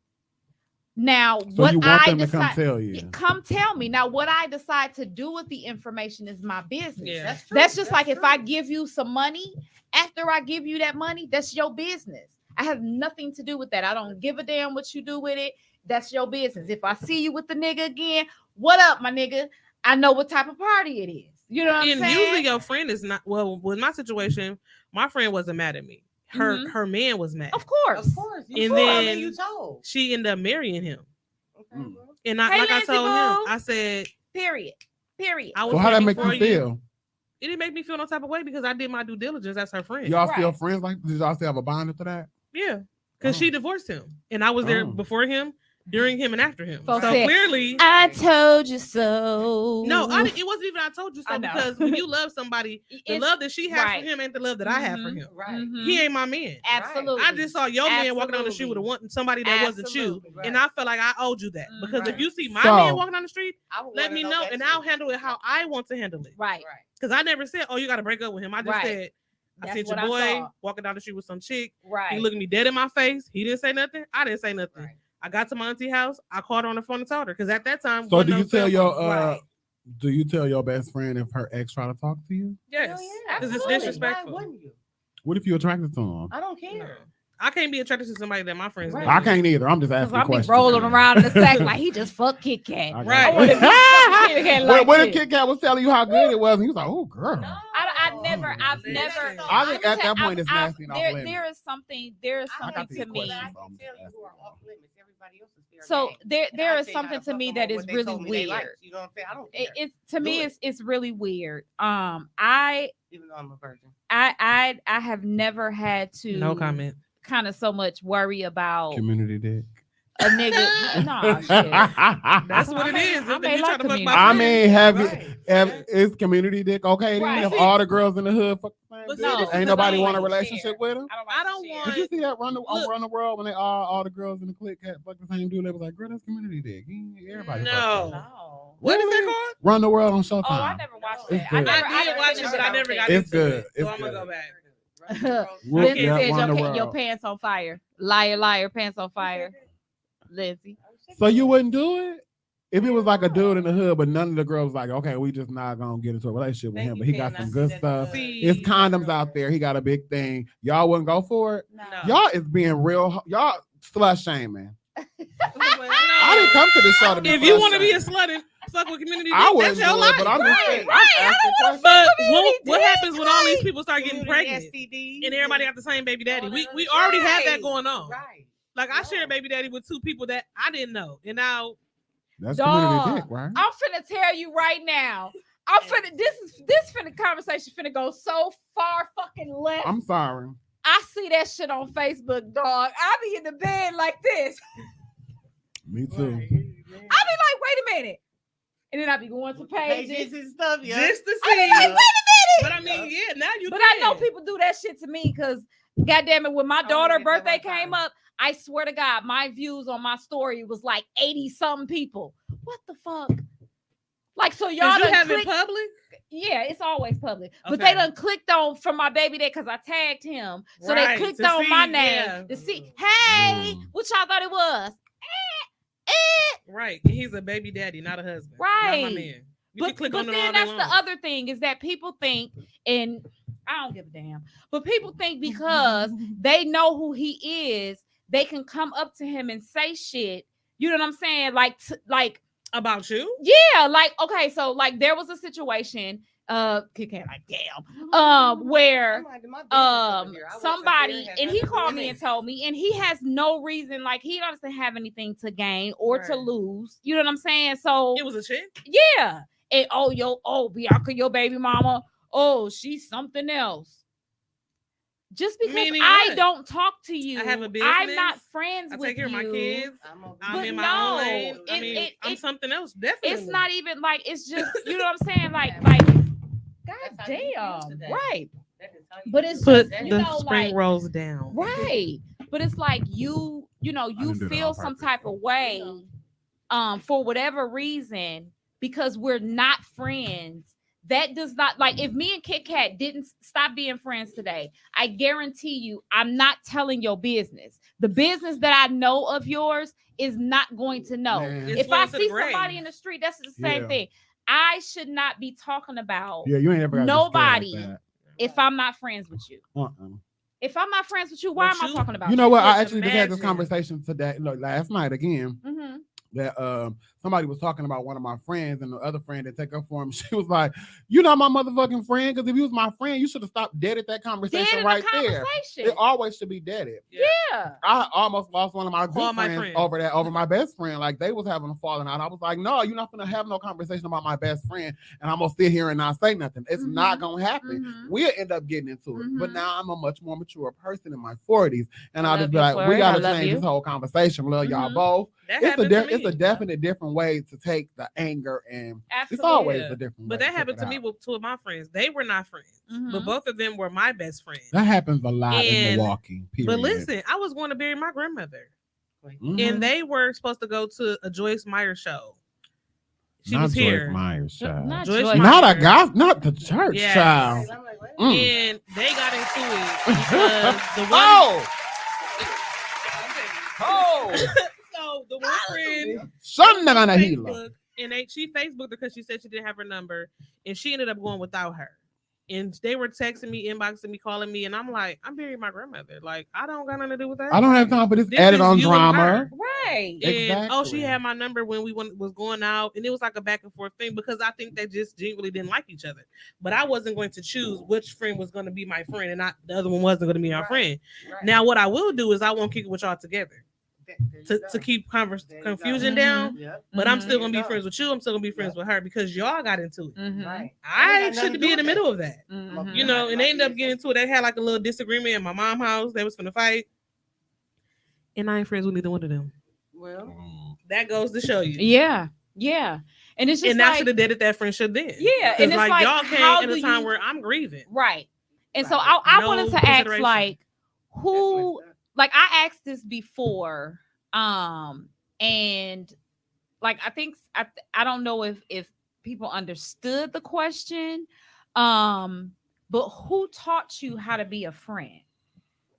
D: Now,
C: So
D: what
C: you want
D: I
C: them to come
D: decide,
C: tell you?
D: come tell me. Now, what I decide to do with the information is my business.
A: Yeah.
B: That's true.
D: That's just like if I
B: true.
D: give you some money, after I give you that money, that's your business. I have nothing to do with that. I don't give a damn what you do with it. That's your business. If I see you with the nigga again, what up, my nigga? I know what type of party it is. You know what I'm
A: And
D: saying?
A: usually your friend is not, well, with my situation, my friend wasn't mad at me. Her man was mad.
D: Of course.
B: Of course. You
A: And
B: told. I mean,
A: then-
B: you told.
A: She ended up marrying him.
B: Okay,
C: Mm.
B: well,
A: And I,
D: Hey,
A: like I
D: Lindsay
A: told him,
D: Boo.
A: I said,
D: Period.
A: I was
C: So how that
A: ready
C: make
A: for
C: you feel?
A: It didn't make me feel no type of way because I did my due diligence as her friend.
C: Y'all still
D: Right.
C: friends? Like, did y'all still have a bond after that?
A: Yeah. Because
C: Oh.
A: she divorced him. And I was there
C: Oh.
A: before him, during him, and after him.
D: Folks
A: So
D: said,
A: clearly,
D: I told you so.
A: no, it wasn't even I told you
D: I
A: so,
D: know.
A: because when you love somebody, the
D: It's-
A: love that she has
D: right.
A: for him ain't the love that I have for
D: Mhm.
A: him.
B: right.
D: Mhm.
A: He ain't my man.
D: Absolutely.
A: I just saw your man walking down the street with
D: Absolutely.
A: somebody that wasn't you,
D: Absolutely.
B: Right.
A: and I felt like I owed you that. Because if
B: Right.
A: you see my
C: So-
A: man walking down the street,
B: I would
A: let
B: wanna
A: me know,
B: that
A: and
B: too.
A: I'll handle it how I want to handle it.
D: Right.
B: Right.
A: Because I never said, "Oh, you got to break up with him." I just
D: Right.
A: said, "I
D: That's
A: seen your
D: what I
A: boy
D: saw.
A: walking down the street with some chick.
D: Right.
A: He looked me dead in my face. He didn't say nothing. I didn't say nothing.
B: Right.
A: I got to my auntie house. I called her on the phone and told her because at that time,
C: So
A: wasn't
C: do
A: no
C: you tell
A: cell
C: your
A: phone.
B: Right.
C: do you tell your best friend if her ex try to talk to you?
A: Yes,
B: Hell yeah.
A: because it's
D: Absolutely.
A: disrespectful.
B: Why wouldn't you?
C: What if you attracted to him?
B: I don't
A: No.
B: care.
A: I can't be attracted to somebody that my friends.
B: Right.
A: don't.
C: I can't either. I'm just
D: Because
C: asking
D: I'll be
C: questions.
D: rolling around in the sack like he just fucked Kit Kat.
C: I got
A: Right.
C: it.
D: I wanna be fucking Kit Kat like
C: What if
D: this.
C: Kit Kat was telling you how good it was, and he was like, "Oh, girl."
B: No.
D: I've never.
A: Listen.
C: I think at that point it's nasty and off
D: there,
C: limits.
D: there is something. There is
B: I
C: got
D: something
C: these
D: to
B: think
D: me.
B: that I
C: questions.
B: can tell you who are off limits. Everybody else is fair
D: So
B: game.
D: there,
B: And
D: there
B: I
D: is
B: tell you how
D: something
B: to
D: to
B: fuck
D: me
B: them
D: that
B: on
D: is
B: what they
D: really
B: told me they liked.
D: weird.
B: You know what I'm saying? I don't care.
D: It's to me,
B: Do
D: it's really weird.
B: Even though I'm a virgin.
D: I have never had to
A: No comment.
D: kind of so much worry about
C: Community dick.
D: a nigga. Nah, shit.
A: That's what it is.
D: I
A: If
D: may
A: you
D: like
A: try to fuck my
D: community.
C: I
A: friend,
C: mean, have
B: Right.
C: you? Have, is community dick okay? Then
D: Right.
C: if all the girls in the hood fuck the
A: But
C: same
A: see,
C: bitch,
A: this is
C: ain't
A: the
C: nobody
A: thing.
C: want a relationship with him?
A: I don't
C: Did
A: want-
C: you see that run
A: Look.
C: the world when they all the girls in the clique had fuck the same dude? They was like, "Girl, that's community dick." Everybody. fuck
A: No.
C: that.
D: No.
A: What is
C: Really?
A: that called?
C: Run the world on Showtime.
D: Oh, I never watched
C: It's
D: that.
C: good.
A: I
D: never
A: did watch it,
D: finished
A: but I never got
C: It's
A: into
C: good.
A: it.
C: It's
A: So I'm gonna
C: good.
A: go back.
C: Well,
D: Lindsay
C: yeah,
D: said
C: run the
D: your
C: world.
D: pants on fire. Liar, liar, pants on fire. Lindsay.
C: So you wouldn't do it if it was like a dude in the hood, but none of the girls like, okay, we just not gonna get into a relationship with him, but he got some good stuff.
A: See,
C: It's condoms out there. He got a big thing. Y'all wouldn't go for it.
A: No.
C: Y'all is being real. Y'all slut shaming.
A: No.
C: I didn't come to this show to be.
A: If you
C: slut
A: want to be a
C: shamed.
A: slut and fuck with community,
C: I
A: dick,
C: wouldn't
A: that's your
C: do
A: life.
C: it, but I'm just saying.
D: Right,
C: I'm asking questions.
A: But
D: community
A: what
D: dick,
A: happens when all these people start getting
B: Community
A: pregnant
B: STDs
A: and everybody got the same baby daddy?
B: all
A: We
B: that
A: we
B: other
A: already
B: shit.
A: had that going on.
B: Right.
A: Like I
B: No.
A: shared baby daddy with two people that I didn't know, and now
C: That's
D: Dog.
C: community dick, right?
D: I'm finna tell you right now. I'm finna this finna conversation finna go so far fucking left.
C: I'm sorry.
D: I see that shit on Facebook, dog. I be in the bed like this.
C: Me too.
D: I be like, wait a minute. And then I be going to pages.
B: Pages and stuff, yeah.
A: just to
D: I be
A: see.
D: like, wait a minute.
A: But I mean, yeah, now you.
D: But
A: can.
D: I know people do that shit to me because, goddamn it, when my
B: I
D: daughter
B: only did that
D: birthday
B: one
D: came
B: time.
D: up, I swear to God, my views on my story was like 80-something people. What the fuck? Like, so y'all
A: Did you
D: done
A: have it
D: clicked-
A: public?
D: Yeah, it's always public. But
A: Okay.
D: they done clicked on from my baby day because I tagged him. So
A: Right,
D: they clicked
A: to
D: on
A: see,
D: my name
A: yeah.
D: to see, hey,
C: Mm.
D: what y'all thought it was?
A: Right. He's a baby daddy, not a husband. Not my
D: Right.
A: man. You can
D: But,
A: click
D: but
A: on it all
D: then
A: day
D: that's
A: long.
D: the other thing is that people think, and I don't give a damn. But people think because they know who he is, they can come up to him and say shit. You know what I'm saying? Like
A: About you?
D: yeah, like okay, so like there was a situation, Kit Kat, like damn, where somebody and he called me and told me, and he has no reason, like he doesn't have anything to gain or to
B: Right.
D: lose. You know what I'm saying? So
A: It was a chick.
D: yeah, and Bianca, your baby mama, she's something else. Just because
A: Meaning
D: I
A: what?
D: don't talk to you,
A: I have a
D: I'm not
A: business.
D: friends
A: I
D: with
A: take care of my
D: you.
A: kids. I'm
D: But
A: in my
D: no,
A: own lane. I mean, I'm something else. Definitely.
D: It's not even like it's just you know what I'm saying. Like, God
B: That's how you feel
D: damn,
B: today.
D: right?
B: That is how you
D: But
B: feel
D: it's
A: Put
B: today.
D: you
A: the
D: know,
A: spring
D: like-
A: rolls down.
D: Right. But it's like you
C: didn't do that
D: feel
C: on
D: some
C: purpose,
D: type
C: though.
D: of way, for whatever reason, because we're not friends. That does not like if me and Kit Kat didn't stop being friends today, I guarantee you I'm not telling your business. The business that I know of yours is not going to know.
C: Man.
A: It's
D: If I
A: going to the
D: see
A: grave.
D: somebody in the street, that's the same
C: Yeah.
D: thing. I should not be talking about
C: Yeah, you ain't ever got
D: nobody if I'm not friends with you.
C: Uh-uh.
D: If I'm not friends with you, why
A: But
D: am I
A: you-
D: talking about
C: You know what? I
A: couldn't
C: actually just had this
A: imagine.
C: conversation today, last night again.
D: Mm-hmm.
C: That somebody was talking about one of my friends, and the other friend that take up for him. She was like, "You're not my motherfucking friend, because if you was my friend, you should have stopped dead at that conversation
D: Dead in
C: right
D: the
C: there.
D: conversation.
C: It always should be deaded."
D: Yeah.
C: I almost lost one of my
A: Call
C: good
A: my
C: friends
A: friend.
C: over my best friend. Like they was having a falling out. I was like, "No, you're not gonna have no conversation about my best friend, and I'm gonna sit here and not say nothing. It's not gonna happen.
D: Mhm.
C: We'll end up getting into it." But
D: Mhm.
C: now I'm a much more mature person in my 40s, and
D: I
C: I'll just
D: love
C: be
D: you
C: like,
D: for
C: "We
D: it.
C: gotta
D: I love
C: change
D: you.
C: this whole conversation. Love y'all
D: Mhm.
C: both."
A: That
C: It's a
A: happened to me.
C: it's a definite different way to take the anger, and
D: Absolutely.
C: it's always
A: Yeah.
C: a different.
A: But
C: way
A: that
C: to
A: happened
C: take
A: to
C: it
A: me
C: out.
A: with two of my friends. They were not friends, but
D: Mhm.
A: both of them were my best friends.
C: That happens a lot in
A: And-
C: Milwaukee. Period.
A: But listen, I was going to bury my grandmother,
C: Mhm.
A: and they were supposed to go to a Joyce Meyer show. She
C: not
A: was
C: Joyce
A: here,
C: Myers, child.
D: Not
A: Joyce
D: Joyce
C: Not
A: Meyer.
C: a gospel, not the church,
A: Yes.
C: child.
B: I'm like, wait a
C: Mm.
B: minute.
A: and they got into it because the one.
C: Oh, oh,
A: So the one friend
C: something
A: on
C: gonna heal.
A: Facebook, and she Facebooked her because she said she didn't have her number, and she ended up going without her. And they were texting me, inboxing me, calling me, and I'm like, I'm burying my grandmother. Like, I don't got nothing to do with that.
C: I don't have time for this
A: This
C: added
A: is
C: on
A: you and
C: drama.
A: her.
D: Right.
A: And oh, she
C: Exactly.
A: had my number when we was going out, and it was like a back and forth thing because I think they just genuinely didn't like each other. But I wasn't going to choose which friend was going to be my friend, and not the other one wasn't going to be our
B: Right.
A: friend.
B: Right.
A: Now, what I will do is I won't kick it with y'all together
B: There you
A: to
B: go.
A: keep
B: There you go.
A: confusion
D: Mhm.
A: down.
B: Yep.
A: But I'm
D: Mhm.
A: still gonna be
B: There you
A: friends
B: go.
A: with you. I'm still gonna be friends with her because y'all got into it.
D: Mhm.
B: Right.
A: I
B: ain't got nothing
A: shouldn't
B: to
A: be
B: do
A: in the
B: with
A: middle of that.
D: Mhm.
A: You know, and they ended up getting into it. They had like a little disagreement in my mom's house. They was finna fight. And I ain't friends with neither one of them.
B: Well,
A: That goes to show you.
D: Yeah. Yeah. And it's just
A: And I
D: like
A: should have deaded that friendship then.
D: Yeah, and
A: Because
D: it's like,
A: y'all
D: how
A: came at a
D: do
A: time
D: you-
A: where I'm grieving.
D: right. And so
B: Right.
D: I
A: No
D: wanted to ask
A: consideration.
D: like
B: that's
D: who
B: messed up.
D: like I asked this before and like I don't know if people understood the question but who taught you how to be a friend?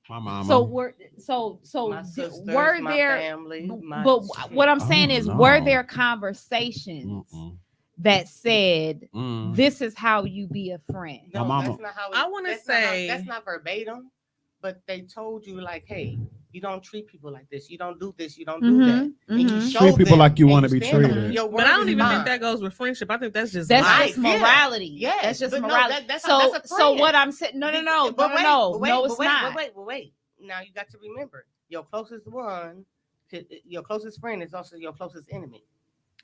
C: My mama.
D: So were
B: My sisters,
D: were
B: my
D: there
B: family, my
D: but what I'm
C: Oh,
D: saying is were
C: no.
D: there conversations
C: Mm-mm.
D: that said
C: Mm.
D: this is how you be a friend?
C: My
B: No,
C: mama-
B: that's not how
A: I wanna
B: that's not how-
A: say-
B: that's not verbatim, but they told you like, hey, you don't treat people like this. You don't do this. You don't do that.
D: Mhm,
B: And you
D: mhm.
B: show
C: Treat people
B: them,
C: like you
B: and
C: wanna be
B: stand on it.
C: treated.
B: Your
A: But I
B: word
A: don't
B: is
A: even think
B: bond.
A: that goes with friendship. I think that's just
D: That's
A: life.
D: just
B: Yeah.
D: morality.
B: Yeah,
D: That's just
B: but no,
D: morality.
B: that's
D: so
B: a
D: so
B: friend.
D: what I'm saying? No,
B: But wait,
D: no, it's not.
B: But wait. Now you got to remember, your closest one, your closest friend is also your closest enemy.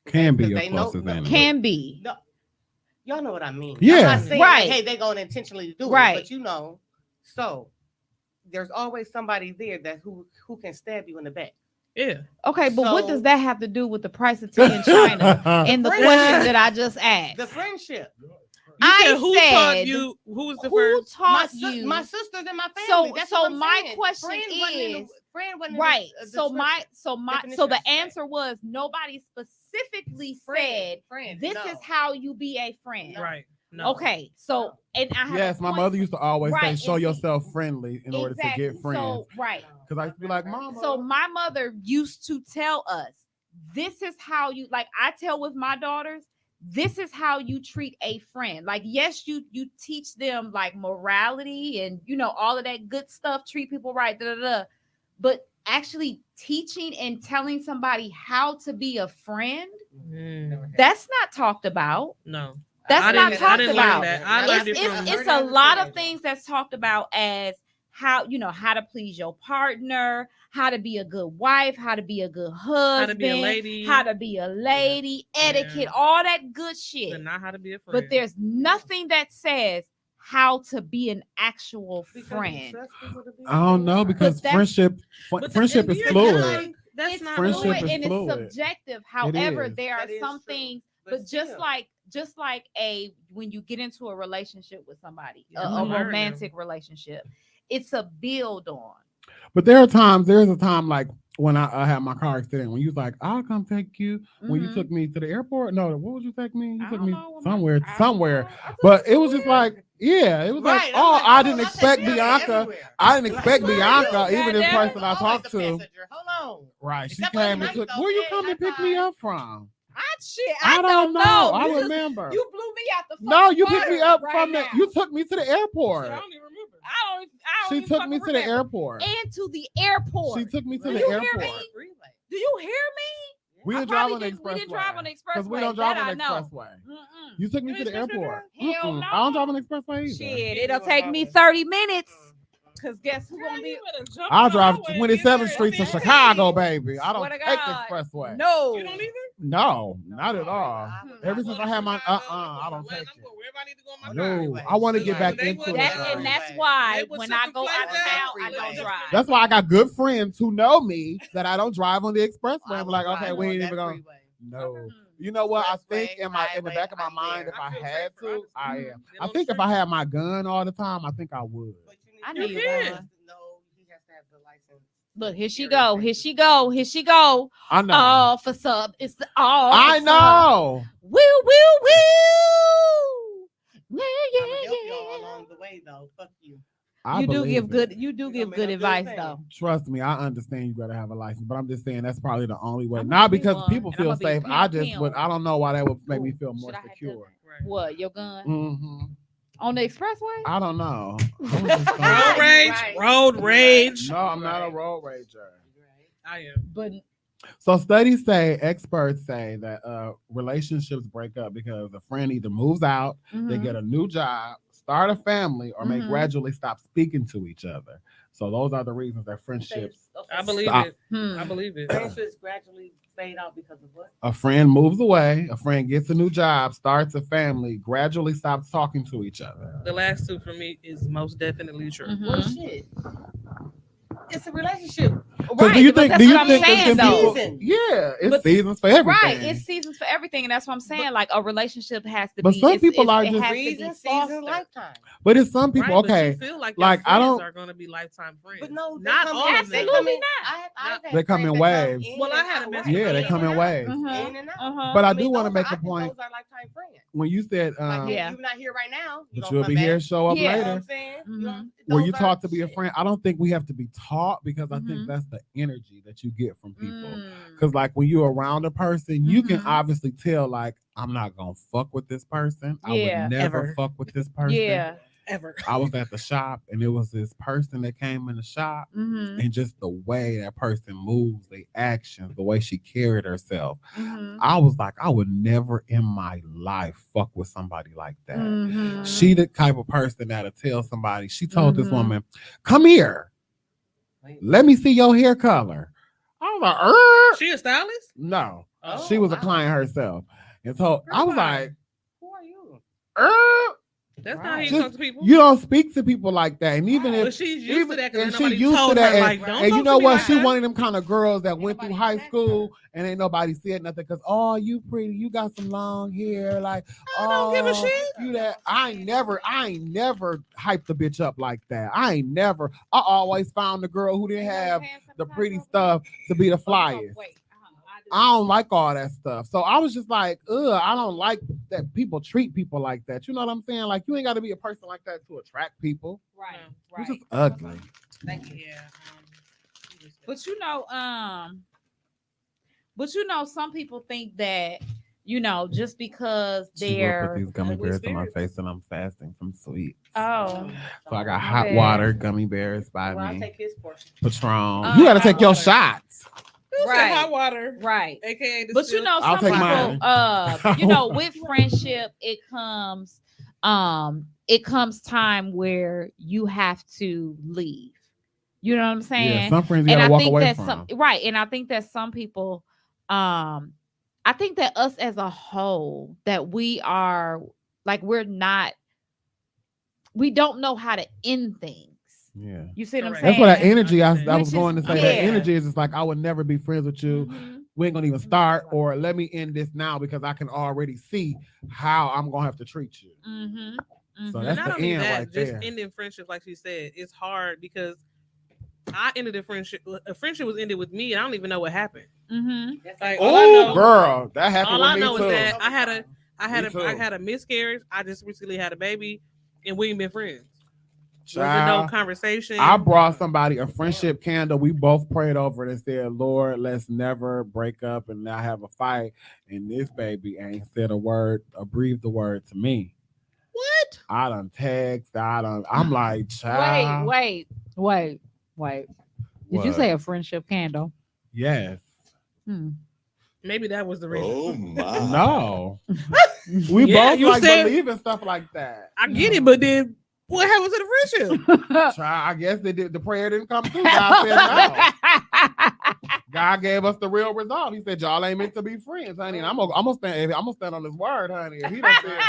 C: Can be
B: 'Cause
C: your
B: they know-
C: closest
B: no,
C: enemy.
D: Can be.
B: No, y'all know what I mean.
C: Yeah.
B: I'm not saying
D: Right.
B: like, hey, they're going to intentionally do
D: Right.
B: it, but you know, so there's always somebody there that who can stab you in the back.
A: Yeah.
D: Okay, but what
B: So-
D: does that have to do with the price of tea in China and the
B: Friend-
D: question that I just asked?
B: The friendship.
A: You
D: I
A: said who taught
D: said,
A: you? Who was the
D: Who
A: first?
D: taught
B: my,
D: you?
B: my sisters and my
D: So-
B: family. That's
D: so
B: what I'm
D: my
B: saying.
D: question
B: Friend wasn't in the-
D: is-
B: friend wasn't in
D: Right.
B: the
D: So my
B: definition,
D: so the
B: I should say.
D: answer was nobody specifically said
B: friend.
D: this
B: no.
D: is how you be a friend.
B: No.
A: Right. No.
D: Okay. So and I have a
C: Yes, my
D: point-
C: mother used to always say,
D: Right,
C: "Show
D: and see-
C: yourself friendly in order to
D: Exactly.
C: get friends."
D: So right.
C: Because I used to be like, "Mama."
D: So my mother used to tell us, this is how you like I tell with my daughters, this is how you treat a friend. Like, yes, you teach them like morality and all of that good stuff, treat people right, but actually teaching and telling somebody how to be a friend, that's not talked about.
A: No.
D: That's
A: I
D: not
A: didn't
D: talked
A: learn
D: about.
A: that. I learned it from
D: It's a lot of things that's talked about as how to please your partner, how to be a good wife, how to be a good husband,
A: how to be a lady,
D: etiquette,
A: Yeah.
D: all that good shit.
A: but not how to be a friend.
D: But there's nothing that says how to be an actual
B: Because you
D: friend.
B: trust people to be
C: I don't know
B: friends.
C: because
D: that's-
C: friendship
A: But
C: friendship is
A: you're
C: fluid.
A: like, that's
D: It's
A: not
C: Friendship
D: fluid
C: is
D: and
C: fluid.
D: it's subjective. However,
C: is.
D: there are
B: That is
D: some
B: true.
D: things,
B: But
D: but just
B: still.
D: like when you get into a relationship with somebody,
A: You
D: a
A: learn them.
D: romantic relationship, it's a build on.
C: But there's a time like when I had my car accident, when you was like, I'll come take you. When you
D: Mhm.
C: took me to the airport. No, what would you take me? You
D: I
C: took
D: don't
C: me
D: know what
C: somewhere.
D: I don't know. I took
C: But
D: you
C: it was just
D: somewhere.
C: like, yeah, it was like,
B: Right, I'm
C: oh,
B: like,
C: I
B: oh,
C: didn't
B: I
C: expect
B: said,
C: Bianca.
B: everywhere.
C: I didn't expect
B: Like,
C: Bianca,
D: you,
C: even this
D: goddamn
C: person I
B: Always
C: talked
B: the
C: to.
B: passenger. Hold on.
C: Right. She
B: Except for the
C: came and
B: night,
C: took,
B: though,
C: where you
B: yeah,
C: come and
B: high
C: pick me
B: five.
C: up from?
D: I don't know.
C: I
D: You just-
C: remember.
D: You blew me out the
C: No,
D: fucking
C: you picked me
D: water
C: up
D: right
C: from the.
D: now.
C: You took me to the airport.
A: I don't even remember.
D: I don't
C: She
D: even
C: took
D: fucking
C: me to the
D: remember.
C: airport.
D: And to the airport.
C: She took me to
D: Do
C: the
D: you hear
C: airport.
D: me? Do you hear me?
C: We
D: I
C: didn't drive
D: probably
C: on the
D: didn't- we
C: expressway.
D: didn't drive on the
C: Because we
D: expressway.
C: don't drive
D: That
C: on
D: I
C: the
D: know.
C: expressway.
D: Mm-mm.
C: You took me
A: You
C: to the
A: expressway
C: airport.
D: drive? Hell
C: Mm-mm.
D: no.
C: I don't drive on the expressway either.
D: Shit,
B: Yeah,
D: it'll
B: you
D: take
B: are
D: me
B: always-
D: 30 minutes. Cause guess who gonna be?
C: I'll drive 27th Street to Chicago, baby. I don't
D: Swear to
C: take the
D: God.
C: expressway.
D: No.
A: You don't either?
C: No, not at all.
B: I
C: Ever
B: would
C: since
B: not
C: I had my
A: Chicago,
C: I don't
A: Atlanta,
C: take
A: I'm
C: it.
A: going wherever I need to go on my
C: No,
A: car.
C: I want to
B: Right.
C: get back
A: They
C: into
A: would-
C: it.
D: That's
C: though.
D: and that's
A: They
D: why
A: would
D: when
A: set
D: I
A: some
D: go out
A: flags
D: of
A: down.
D: town, I don't
B: Freeway.
D: drive.
C: That's why I got good friends who know me that I don't drive on the expressway.
B: I
C: I'm
B: would
C: like,
B: ride
C: okay,
B: on
C: we ain't
B: that
C: even going.
B: freeway.
C: No. You know what? I think
B: Expressway,
C: in the
B: highway,
C: back of my
B: I'm
C: mind,
B: there.
C: if I
A: I feel
C: had
A: safer,
C: to, I
A: honestly.
C: am.
A: They
C: I
A: don't
C: think if
A: stress
C: I
A: you.
C: had my gun all the time, I think I would.
B: But you need
D: I
B: to
D: knew
B: have
D: you
A: can.
B: license. No, he has to have the license.
D: Look, here she
B: Carry
D: go.
B: a
D: Here
B: license.
D: she go. Here she go.
C: I know.
D: Officer, it's the officer.
C: I know.
D: Woo, woo, woo. Yeah,
B: I'm gonna
D: yeah,
B: help y'all
D: yeah.
B: along the way, though. Fuck you.
C: I
D: You do
C: believe
D: give
C: it.
D: good. You do
B: You
D: give
B: gonna
D: good
B: make a good
D: advice
B: thing.
D: though.
C: Trust me, I understand you gotta have a license, but I'm just saying that's probably the only way.
D: I'm
C: Not
D: gonna be
C: because
D: one,
C: people
D: and
C: feel
D: I'ma be
C: safe.
D: pim,
C: I just
D: pim.
C: would. I don't know why that would make me
D: Ooh,
C: feel more
D: should I have
C: secure.
A: Right.
D: What, your gun
C: Mm-hmm.
D: on the expressway?
C: I don't know. I was just
A: Road
C: thinking-
A: rage.
B: Right.
A: Road rage.
C: no, I'm not a
B: Right.
C: road rager.
B: Right.
A: I am.
D: But
C: So studies say, experts say that relationships break up because a friend either moves out, they
D: mhm.
C: get a new job, start a family, or may
D: Mhm.
C: gradually stop speaking to each other. So those are the reasons that friendships.
A: I believe
C: Stop.
A: it.
D: Hmm.
A: I believe it.
B: Friendships gradually fade out because of what?
C: A friend moves away, a friend gets a new job, starts a family, gradually stops talking to each other.
A: The last two for me is most definitely true.
D: Mhm.
B: Well, shit. It's a relationship.
C: Because do you
D: but
C: think?
D: that's
C: Do you
D: what I'm
C: think?
D: saying,
C: that people,
B: Season.
C: yeah, it's
D: But-
C: seasons for everything.
D: Right, it's seasons for everything, and that's what I'm saying. Like a relationship has to
C: But
D: be.
C: some
D: it's-
C: people
D: it's-
C: are
D: it
C: just-
D: has to be
B: Reason,
D: fostered.
B: season, lifetime.
C: But it's some people.
A: Right, but
C: Okay,
A: you feel like,
C: like,
A: your
C: I
A: friends
C: don't-
A: are going to be lifetime friends.
B: But no, they
A: not
B: come
A: all
B: in-
A: of them.
B: they
D: Absolutely
B: come in-
D: not.
B: I've had
C: They come
B: friends
C: in
B: that
C: waves.
A: Well, I
B: and
A: had a
B: out,
A: best
B: right?
C: yeah, they come in waves.
D: Mhm.
B: In and out.
D: Uh-huh.
C: But I
B: I
C: do
B: mean,
C: want to
B: those
C: make
B: are- I
C: a
B: think
C: point
B: Those are lifetime friends.
C: when you said,
B: Like,
D: Yeah.
B: you're not here right now. You
C: but
B: gonna
C: you'll
B: come
C: be here,
B: back.
C: show up
D: Yeah.
B: You know what
C: later.
B: I'm saying?
D: Mhm.
B: You know,
C: Were you
B: those
C: taught
B: are
C: to be a
B: shit.
C: friend? I don't think we have to be taught because I think
D: Mhm.
C: that's the energy that you get from people.
D: Mm.
C: Because like when you're around a person, you can
D: Mhm.
C: obviously tell like I'm not gonna fuck with this person. I
D: Yeah.
C: would never
A: Ever.
C: fuck with this person.
D: Yeah.
A: Ever.
C: I was at the shop and it was this person that came in the shop
D: Mm-hmm.
C: and just the way that person moves, the actions, the way she carried herself.
D: Mm-hmm.
C: I was like, I would never in my life fuck with somebody like that.
D: Mm-hmm.
C: She the type of person that'll tell somebody, she told this
D: Mhm.
C: woman, come here.
B: Wait.
C: Let me see your hair color. I was like,
A: She a stylist?
C: no.
B: Oh,
C: She was a
B: wow.
C: client herself. And so I was like,
B: Who are you?
A: That's
B: Right.
A: not how you
C: Just-
A: talk to people.
C: you don't speak to people like that. And even
A: But
C: if
A: she's used
C: even-
A: to that
C: and
A: because
C: she
A: nobody
C: used to
A: told
C: that,
A: her,
C: and-
A: like, don't
C: and
A: talk
C: you know
A: to me
C: what?
A: like
C: She
A: that.
C: one of them kind of girls that went through
B: nobody
C: high
B: connect
C: school and ain't nobody said nothing because oh, you pretty, you got some long hair, like
A: I don't give a
C: oh,
A: shit.
C: you that I ain't never hyped the bitch up like that. I ain't never. I always found the girl who didn't have the pretty stuff to be the flyest. I don't like all that stuff. So I was just like, I don't like that people treat people like that. You know what I'm saying? Like you ain't got to be a person like that to attract people.
D: Right.
C: You're
D: Right.
C: just ugly.
B: Thank you.
A: Yeah.
D: But you know, some people think that, just because
C: She will put
D: they're
C: these gummy
A: Holy
C: bears on my
A: spirits.
C: face and I'm fasting from sweets.
D: oh
C: So I got
D: my
C: hot
D: bad.
C: water gummy bears by
B: Well, I'll
C: me.
B: take his portion.
C: Patron. You gotta
A: hot
C: take your
A: water.
C: shots.
A: You said
D: Right.
A: hot water,
D: right.
A: aka the
D: But
C: I'll
D: some
C: take
D: people,
C: mine.
D: with friendship, it comes time where you have to leave. You know what I'm saying?
C: Yeah, some friends you
D: And
C: gotta
D: I
C: walk
D: think
C: away
D: that
C: from.
D: and I think that some people, I think that us as a whole, that we are like we don't know how to end things.
C: Yeah.
D: You see what I'm
A: Correct.
D: saying?
C: That's what that energy I
A: Which
C: was
D: is-
C: going to say.
D: yeah.
C: That energy is just like I would never be friends with you.
D: Mhm.
C: We ain't gonna even start, or let me end this now because I can already see how I'm gonna have to treat you.
D: Mhm.
C: So
D: Mhm.
C: that's
A: Not
C: the
A: only
C: end
A: that,
C: right
A: just
C: there.
A: ending friendships, like she said, it's hard because I ended a friendship. A friendship was ended with me, and I don't even know what happened.
D: Mhm.
A: Like all I
C: Oh,
A: know,
C: girl, that happened
A: all
C: with
A: I
C: me
A: know
C: too.
A: is that I
C: Me too.
A: had a miscarriage. I just recently had a baby, and we ain't been friends. Wasn't no
C: Child,
A: conversation.
C: I brought somebody a friendship candle. We both prayed over it and said, Lord, let's never break up and not have a fight. And this baby ain't said a word or breathed a word to me.
A: What?
C: I done text. I'm like, child.
D: Wait. Did you
C: What?
D: say a friendship candle?
C: Yes.
D: Hmm.
A: Maybe that was the reason.
F: Oh my.
C: No. We
A: Yeah,
C: both
A: you
C: like
A: said-
C: believe in stuff like that.
A: I get it, but then what happened to the friendship?
C: Child, I guess they did. The prayer didn't come through. God said no. God gave us the real result. He said, y'all ain't meant to be friends, honey. And I'm gonna stand on his word, honey. If he done said,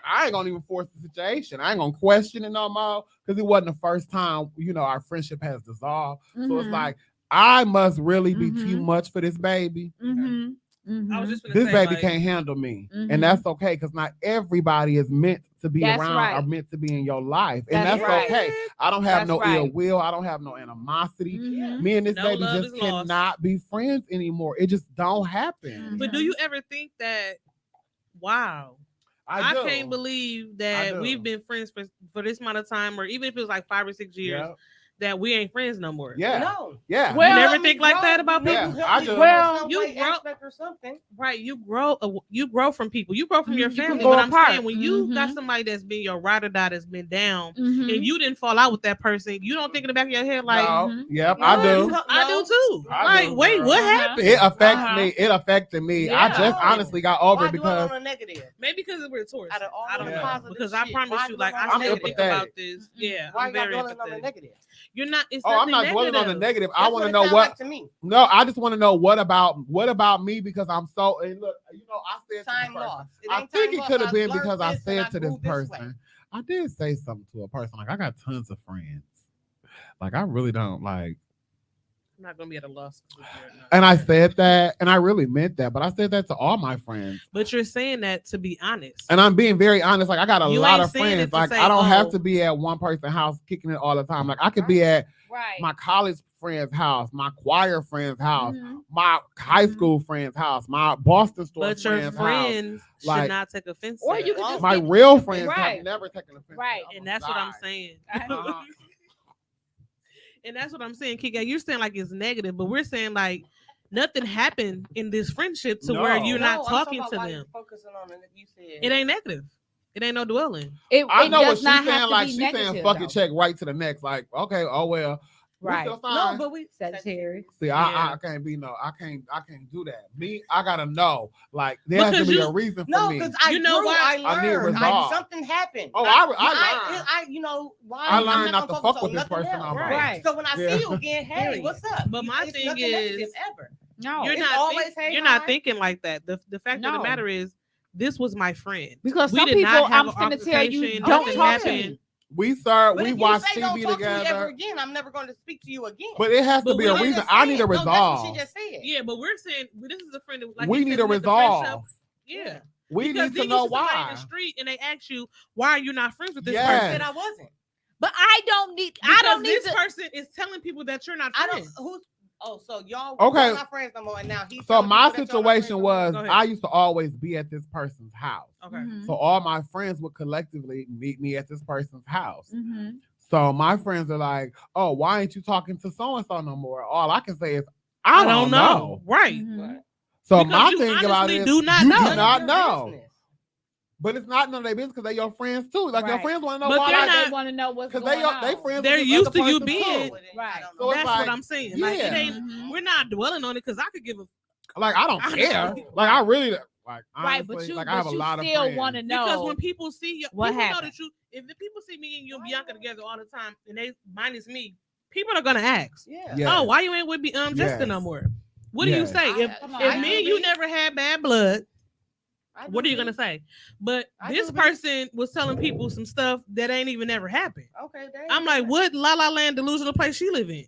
C: I ain't gonna even force the situation. I ain't gonna question it no more because it wasn't the first time, our friendship has dissolved. So it's
D: Mhm.
C: like, I must really be too
D: Mhm.
C: much for this baby.
D: Mhm.
A: I was just gonna
C: This
A: say,
C: baby
A: like,
C: can't handle me.
D: Mhm.
C: And that's okay because not everybody is meant to be
D: That's
C: around
D: right.
C: or meant to be in your life. And
D: That's
C: that's
D: right.
C: okay. I don't have
D: That's
C: no
D: right.
C: ill will. I don't have no animosity.
D: Mhm.
C: Me and this
A: No
C: baby
A: love
C: just
A: is lost.
C: cannot be friends anymore. It just don't happen.
A: But do you ever think that? Wow, I
C: do.
A: can't believe
C: I
A: that
C: do.
A: we've been friends for this amount of time, or even if it was like 5 or 6 years,
C: Yeah.
A: that we ain't friends no more.
C: Yeah.
B: No.
C: Yeah.
D: Well,
A: You never
B: Help me
A: think like
B: grow.
A: that about
B: You
C: people?
B: help
C: I
B: me
C: do.
B: grow
D: Well,
B: in some
A: you
B: way,
A: grow-
B: aspect or something.
A: Right, you grow from people. You grow from your
D: You can
A: family.
D: grow
A: But I'm
D: apart.
A: saying when you got
D: Mhm.
A: somebody that's been your ride or die, that's been down,
D: Mhm.
A: and you didn't fall out with that person, you don't think in the back of your head like,
C: No.
D: Mhm.
C: Yep,
B: No,
C: I
B: you
C: do.
B: help-
A: I do
B: no.
A: too.
C: I
A: Like,
C: do,
A: wait,
C: girl.
A: what
D: Uh-huh.
A: happened?
C: It affects
D: Uh-huh.
C: me. It affected me.
D: Yeah.
C: I just honestly got over
B: Why
C: it
B: dwell
C: because
B: on the negative?
A: Maybe because we're Taurus.
B: Out of all
A: I don't
B: the
A: know.
B: positive
A: Because I
B: shit,
A: promise
B: why
A: you, like
B: dwell
A: I
B: on
C: I'm
A: still think
C: empathetic.
A: about this. Yeah,
B: Why
A: I'm
B: y'all
A: very
B: dwelling on the
A: empathetic.
B: negative?
A: You're not. It's
C: I'm not
A: nothing
C: dwelling on the negative. I
B: That's
C: want to
B: it
C: know
B: sound
C: what.
B: like to me.
C: No, I just want to know what about me because I'm so. And look, I said to this
B: Time
C: person,
B: lost. It
C: I
B: ain't
C: think
B: time
C: it
B: lost.
C: could have been
B: learned
C: because I
B: this and
C: said to this
B: grew this way.
C: person, I did say something to a person like I got tons of friends, like I really don't like.
A: I'm not gonna be at a loss.
C: And I said that, and I really meant that, but I said that to all my friends.
A: But you're saying that to be honest.
C: And I'm being very honest. Like I got a
A: You
C: lot
A: ain't
C: of
A: saying
C: friends.
A: it to
C: Like
A: say,
C: I don't have
A: oh.
C: to be at one person's house kicking it all the time. Like I could be at
D: Right.
C: my college friend's house, my choir friend's house,
D: Mhm.
C: my high school friend's house, my Boston store
A: But your
C: friend's house.
A: friends should
C: Like-
A: not take offense.
D: Or
A: to
D: you
A: that.
D: could just
C: My
D: get-
C: real friends
D: Right.
C: have never taken offense.
D: Right.
C: I'm
A: And that's what I'm
C: sorry.
A: saying.
C: Uh-huh.
A: And that's what I'm saying, Kika. You're saying like it's negative, but we're saying like nothing happened in this friendship to where
C: No.
A: you're
B: No,
A: not
B: I'm
A: talking
B: about
A: to
B: why
A: them.
B: you focusing on it. You said
A: It ain't negative. It ain't no dwelling.
C: I know what
D: does
C: she's
D: not have
C: saying.
D: to
C: Like
D: be
C: she's
D: negative,
C: saying, fuck
D: though.
C: it, check right to the next. Like, okay, oh well. What's
D: Right.
C: your
B: no,
C: sign?
B: but we
D: Sagittarius.
C: See,
A: Yeah.
C: I can't be I can't do that. Me, I gotta know. Like there has to
A: Because
C: be
A: you-
C: a reason for
B: No,
C: me.
B: because I
A: You know
B: grew,
A: why?
B: I
C: I need
B: learned.
C: resolve.
B: Something happened.
C: Oh, I learned.
B: you know why?
C: I
B: I'm
C: learned not
B: gonna
C: to
B: focus
C: fuck with
B: on
C: this
B: nothing
C: person
B: else.
C: no more.
D: Right.
B: So when I
C: Yeah.
B: see you again, hey,
A: Period.
B: what's up?
A: But my
B: It's
A: thing
B: nothing
A: is-
B: negative ever.
D: No.
A: You're
B: It's
A: not
B: always, hey,
A: you're not
B: hi.
A: thinking like that. The fact of
D: No.
A: the matter is this was my friend.
D: Because
A: We
D: some
A: did
D: people,
A: not have
D: I'm
A: an
D: finna tell you,
A: altercation,
D: don't
A: nothing
D: talk to
A: happened.
D: me.
C: We
B: But
C: we
B: if
C: watch
B: you say don't
C: TV
B: talk to me ever
C: together.
B: again, I'm never going to speak to you again.
C: But it has to
A: But
C: be
A: we
C: a
A: don't
C: reason.
B: just
C: I
B: said.
C: need a
B: No, that's what
C: resolve.
B: she just said.
A: Yeah, but we're saying this is a friend that like
C: We
A: you
C: need
A: said,
C: a
A: with the friendship.
C: resolve.
A: Yeah.
C: We
A: Because
C: need to
A: then
C: know
A: you see somebody in
C: why.
A: the street and they ask you, why are you not friends with this
C: Yes.
B: I
A: person?
B: said I wasn't.
D: But I don't need
A: Because
D: need
A: this
D: to.
A: person is telling people that you're not
B: I don't.
A: friends.
B: Who's? Oh, so y'all
C: Okay.
B: y'all not friends no more, and now he's.
C: So
B: telling
C: my
B: people that y'all not friends
C: situation
B: no more?
C: was
A: Go ahead.
C: I used to always be at this person's house.
A: Okay.
D: Mhm.
C: So all my friends would collectively meet me at this person's house.
D: Mhm.
C: So my friends are like, "Oh, why ain't you talking to so and so no more?" All I can say is, "I don't know."
A: Right.
D: Mhm.
C: So
A: Because
C: my
A: you
C: thing about
A: honestly
C: it is
A: do not
C: you
A: know.
C: do
B: None of
C: not
B: your
C: know.
B: business.
C: But it's not none of their business because they're your friends too. Like your
D: Right.
C: friends want to know
A: But
C: why
A: they're
C: like,
A: not-
D: They want to know what's
C: because
D: going on.
C: they friends.
A: They're
C: with this
A: used
C: other
A: to you
C: person,
A: being-
C: too.
D: Right.
C: So it's
A: That's
C: like,
A: what I'm saying. Like, it
C: yeah.
A: ain't.
D: Mhm.
A: We're not dwelling on it because I could give a.
C: Like I don't
A: Honestly.
C: care. Like I really like
D: Right,
C: honestly,
D: but you,
C: like I have a lot of
D: still
C: friends.
D: want to know
A: Because when people see you,
D: what
A: people know
D: happened.
A: that you. If the people see me and you and Bianca together all the time, and they minus me, people are gonna ask,
B: Yeah.
C: Yes.
A: "Oh, why you ain't with Jessica
C: Yes.
A: no more?" What do you
C: Yes.
A: say if
D: come on,
A: if
B: I
A: me
B: do
A: and you
B: be.
A: never had bad blood?
B: I
A: What
B: do
A: are you
B: be.
A: gonna say? But
B: I
A: this
B: do be.
A: person was telling people some stuff that ain't even never happened.
B: Okay, they
A: I'm like, what La La Land delusional place she live in?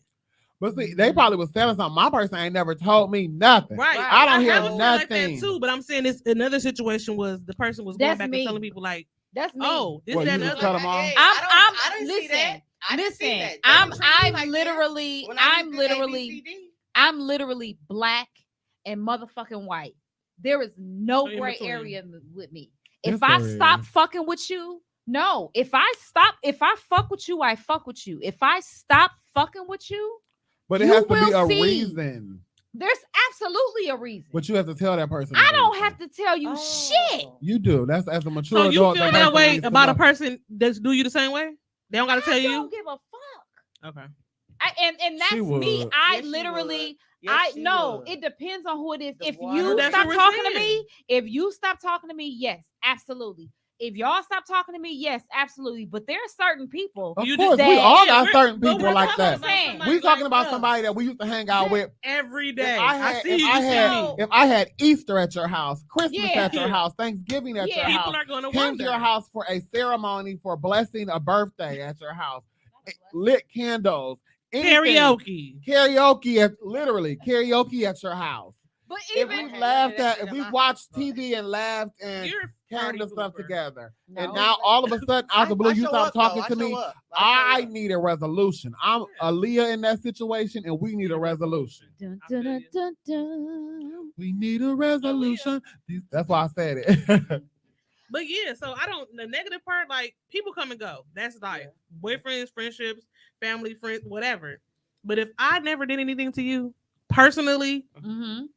C: But see, they probably was telling something. My person ain't never told me nothing.
A: Right.
B: Right.
C: I don't hear
A: have a friend like that
C: nothing.
A: too, but I'm saying this another situation was the person was going
D: That's
A: back
D: me.
A: and telling people like,
D: That's me.
A: oh, this,
C: Well,
A: that,
C: you
A: and
C: just
A: the
C: cut
A: other.
C: them off.
B: I didn't see
D: listen,
B: that. I didn't see
D: listen.
B: that. They
D: I'm
B: didn't treat me like that. When I used to ABCD.
D: I'm literally black and motherfucking white. There is no
A: So in
D: gray
A: between.
D: area with me.
C: Yes,
D: If I
C: there
D: stop
C: is.
D: fucking with you, no. If I fuck with you, I fuck with you. If I stop fucking with you,
C: But it
D: You
C: has to be
D: will
C: a
D: see.
C: reason.
D: there's absolutely a reason.
C: But you have to tell that person.
D: I
C: the
D: don't
C: reason.
D: have to tell you shit.
B: Oh.
C: You do. That's as a mature
A: So you
C: adult.
A: feel
C: the
A: that
C: person
A: way
C: needs to
A: about a
C: know.
A: person that do you the same way? They don't got to tell
D: I
A: you.
D: don't give a fuck.
A: Okay.
D: And that's
C: She
D: me.
C: would.
D: I
B: Yes, she
D: literally,
B: Yes,
D: I
B: she
D: know
B: would.
D: it depends on who it is.
B: The
D: If
B: water-
D: you
A: That's
D: stop
A: what we're
D: talking to
A: saying.
D: me, if you stop talking to me, yes, absolutely. If y'all stop talking to me, yes, absolutely. But there are certain people.
C: Of
A: You
C: course,
A: just-
C: we all
A: yeah,
C: got
A: we're-
C: certain
A: but
C: people
A: we're
C: like
A: talking
C: that.
A: about
D: saying.
A: somebody
C: We talking
A: like
C: about
A: us
C: somebody that we used to hang out with.
A: every
C: If
A: day.
C: I
A: I
C: had,
A: see
C: if
A: you.
C: I
A: You
C: had,
A: see me.
C: if I had Easter at your house, Christmas
D: Yeah.
C: at your house, Thanksgiving at
D: Yeah.
C: your house,
A: People are going to
C: came
A: wonder.
C: to your house for a ceremony for blessing a birthday at your house, lit candles, anything. karaoke at karaoke at your house.
D: But
C: If
D: even
C: we laughed
B: that
C: at, if
B: shit
C: we
B: in my
C: watched
B: house,
C: TV and laughed and
A: You're
C: came
A: party
C: to stuff
A: pooper.
C: together,
D: No.
C: and now all of a sudden out the blue you
B: show
C: stop
B: up, though.
C: talking
B: I
C: to
B: show
C: me.
B: up.
C: I
B: show up.
C: need a resolution. I'm Aaliyah in that situation, and we need a resolution.
D: dun,
A: I feel
D: dun,
A: you.
D: dun, dun.
C: We need a resolution. That's why I said it.
A: But yeah, so I don't. The negative part, like people come and go. That's life. Boyfriends, friendships, family, friends, whatever. But if I never did anything to you personally,
D: Mhm.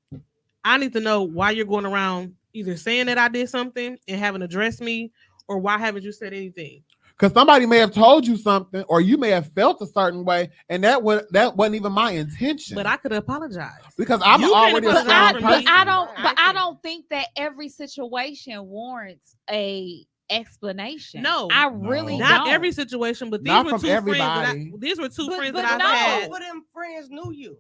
A: I need to know why you're going around either saying that I did something and haven't addressed me, or why haven't you said anything?
C: Because somebody may have told you something, or you may have felt a certain way, and that wasn't even my intention.
A: But I could apologize.
C: because I'm
A: You can't
C: already a
A: apologize
C: strong
A: for me.
C: person.
D: But I
A: can't.
D: don't think that every situation warrants a explanation.
A: No.
D: I really
C: No.
A: Not
D: don't.
A: every situation, but these
C: Not
A: were
C: from
A: two friends
C: everybody.
A: that these were two
D: But-
A: friends
D: but
A: that
D: no.
A: I've
B: Both
A: had.
B: of them friends knew you.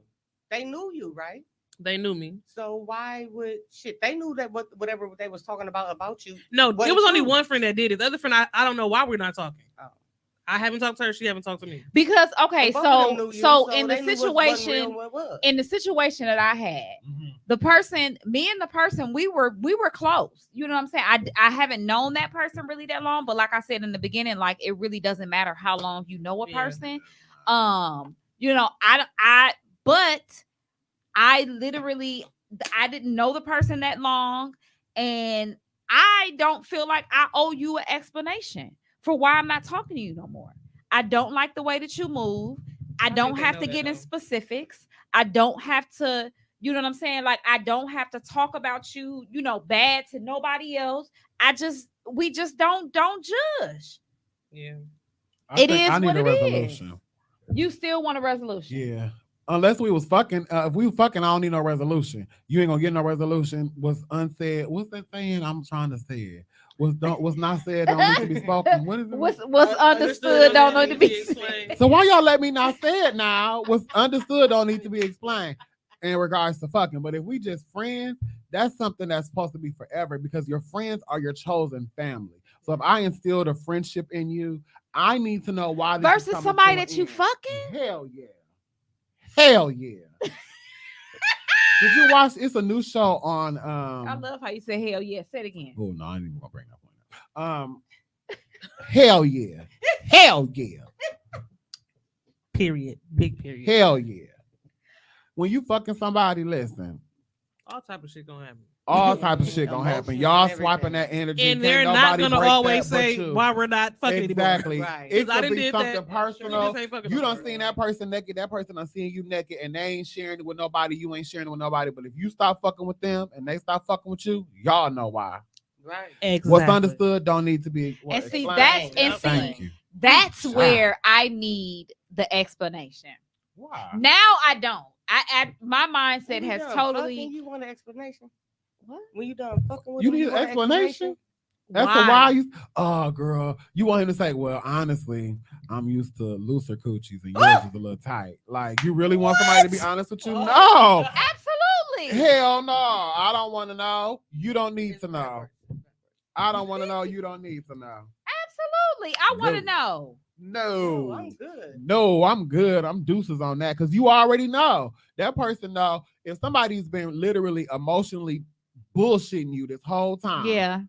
B: They knew you, right?
A: They knew me.
B: So why would they knew that whatever they was talking about you?
A: No, it
B: wasn't
A: was only
B: true.
A: one friend that did it. The other friend, I don't know why we're not talking.
B: Oh.
A: I haven't talked to her. She haven't talked to me.
D: Because okay,
B: But both of them
D: so
B: knew you,
D: so in the
B: they knew what wasn't
D: situation
B: real, what was.
D: in the situation that I had,
C: Mhm.
D: the person, me and the person, we were close. You know what I'm saying? I haven't known that person really that long, but like I said in the beginning, like it really doesn't matter how long you know a
A: Yeah.
D: person. You know, but I literally I didn't know the person that long, and I don't feel like I owe you an explanation for why I'm not talking to you no more. I don't like the way that you move. I
A: think
D: don't
A: they
D: have
A: know
D: to
A: that,
D: get in
A: though.
D: specifics. I don't have to, you know what I'm saying? Like I don't have to talk about you, you know, bad to nobody else. We just don't judge.
A: Yeah.
C: I
D: It
C: think
D: is
C: I need
D: what
C: a
D: it is.
C: resolution.
D: You still want a resolution.
C: Yeah. Unless we was fucking. If we were fucking, I don't need no resolution. You ain't gonna get no resolution. What's unsaid? What's that saying? I'm trying to say it. What's not said don't need to be spoken. What is it?
D: What's understood don't need to be
A: explained.
C: So why y'all let me not say it now? What's understood don't need to be explained in regards to fucking. But if we just friends, that's something that's supposed to be forever because your friends are your chosen family. So if I instilled a friendship in you, I need to know why this is
D: versus
C: coming
D: somebody
C: to an
D: that you
C: end.
D: fucking.
C: Hell yeah. Hell yeah. Did you watch? It's a new show on.
D: I love how you say hell yeah. Say it again.
C: Oh no, I ain't even gonna bring that point up. Hell yeah. Hell yeah.
A: Period. Big period.
C: Hell yeah. When you fucking somebody, listen.
A: All type of shit gonna happen.
C: All types of shit gonna happen.
B: Emotions
C: Y'all
B: and
C: swiping
B: everything.
C: that energy.
A: And
C: Can't
A: they're not
C: nobody
A: gonna
C: break
A: always
C: that but
A: say
C: you.
A: why we're not fucking
C: Exactly.
A: anymore.
B: Right.
C: It
A: 'Cause I
C: could
A: done
C: be
A: did
C: something
A: that.
C: personal.
A: Just ain't fucking
C: You
A: no
C: done
A: more.
C: seen that person naked. That person done seen you naked, and they ain't sharing it with nobody. You ain't sharing it with nobody. But if you stop fucking with them and they stop fucking with you, y'all know why.
B: Right.
A: Exactly.
C: What's understood don't need to be.
D: And see,
B: Explain.
D: that's and
B: Yep.
D: see,
C: Thank you.
D: that's
C: Child.
D: where I need the explanation.
C: Why?
D: Now I don't. My mindset
B: When you
D: has
B: done
D: totally.
B: fucking, you want an explanation?
D: What?
B: When you done fucking with
C: You
B: them,
C: need an
B: want
C: explanation? That's the why you. Oh, girl, you want him to say, "Well, honestly, I'm used to looser coochies, and yours is a little tight." Like, you really want somebody to be honest with you?
B: Oh.
C: No,
D: Absolutely.
C: hell no. I don't want to know. You don't need to know. I don't want to know. You don't need to know.
D: Absolutely. I want to
C: No.
D: know.
B: No,
C: No,
B: I'm good.
C: no, I'm good. I'm deuces on that because you already know that person. Know if somebody's been literally emotionally bullshitting you this whole time.
D: Yeah.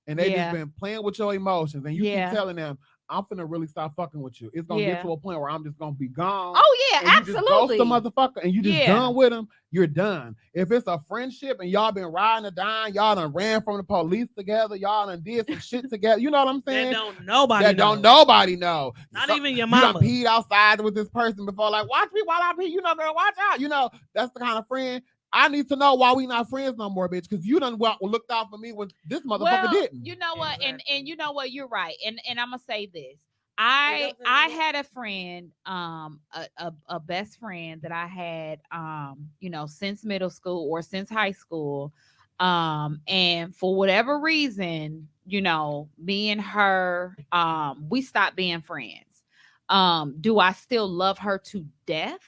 C: And they
D: Yeah.
C: just been playing with your emotions, and you
D: Yeah.
C: keep telling them, "I'm finna really stop fucking with you." It's gonna
D: Yeah.
C: get to a point where I'm just gonna be gone.
D: Oh yeah,
C: and you
D: absolutely.
C: just ghost the motherfucker, and you just
D: Yeah.
C: done with them. You're done. If it's a friendship and y'all been riding or dying, y'all done ran from the police together, y'all done did some shit together. You know what I'm
A: That
C: saying?
A: don't nobody
C: That
A: know.
C: don't nobody know.
A: Not
C: So-
A: even your
C: You done
A: mama.
C: peed outside with this person before, like, watch me while I pee. You know, girl, watch out. You know, that's the kind of friend. I need to know why we not friends no more, bitch. Because you done looked out for me when this motherfucker
D: Well,
C: didn't.
D: you know what, and
B: Exactly.
D: you know what, you're right. And I'm gonna say this.
B: It
D: I
B: doesn't-
D: had a friend, a best friend that I had, since middle school or since high school, and for whatever reason, me and her, we stopped being friends. Do I still love her to death?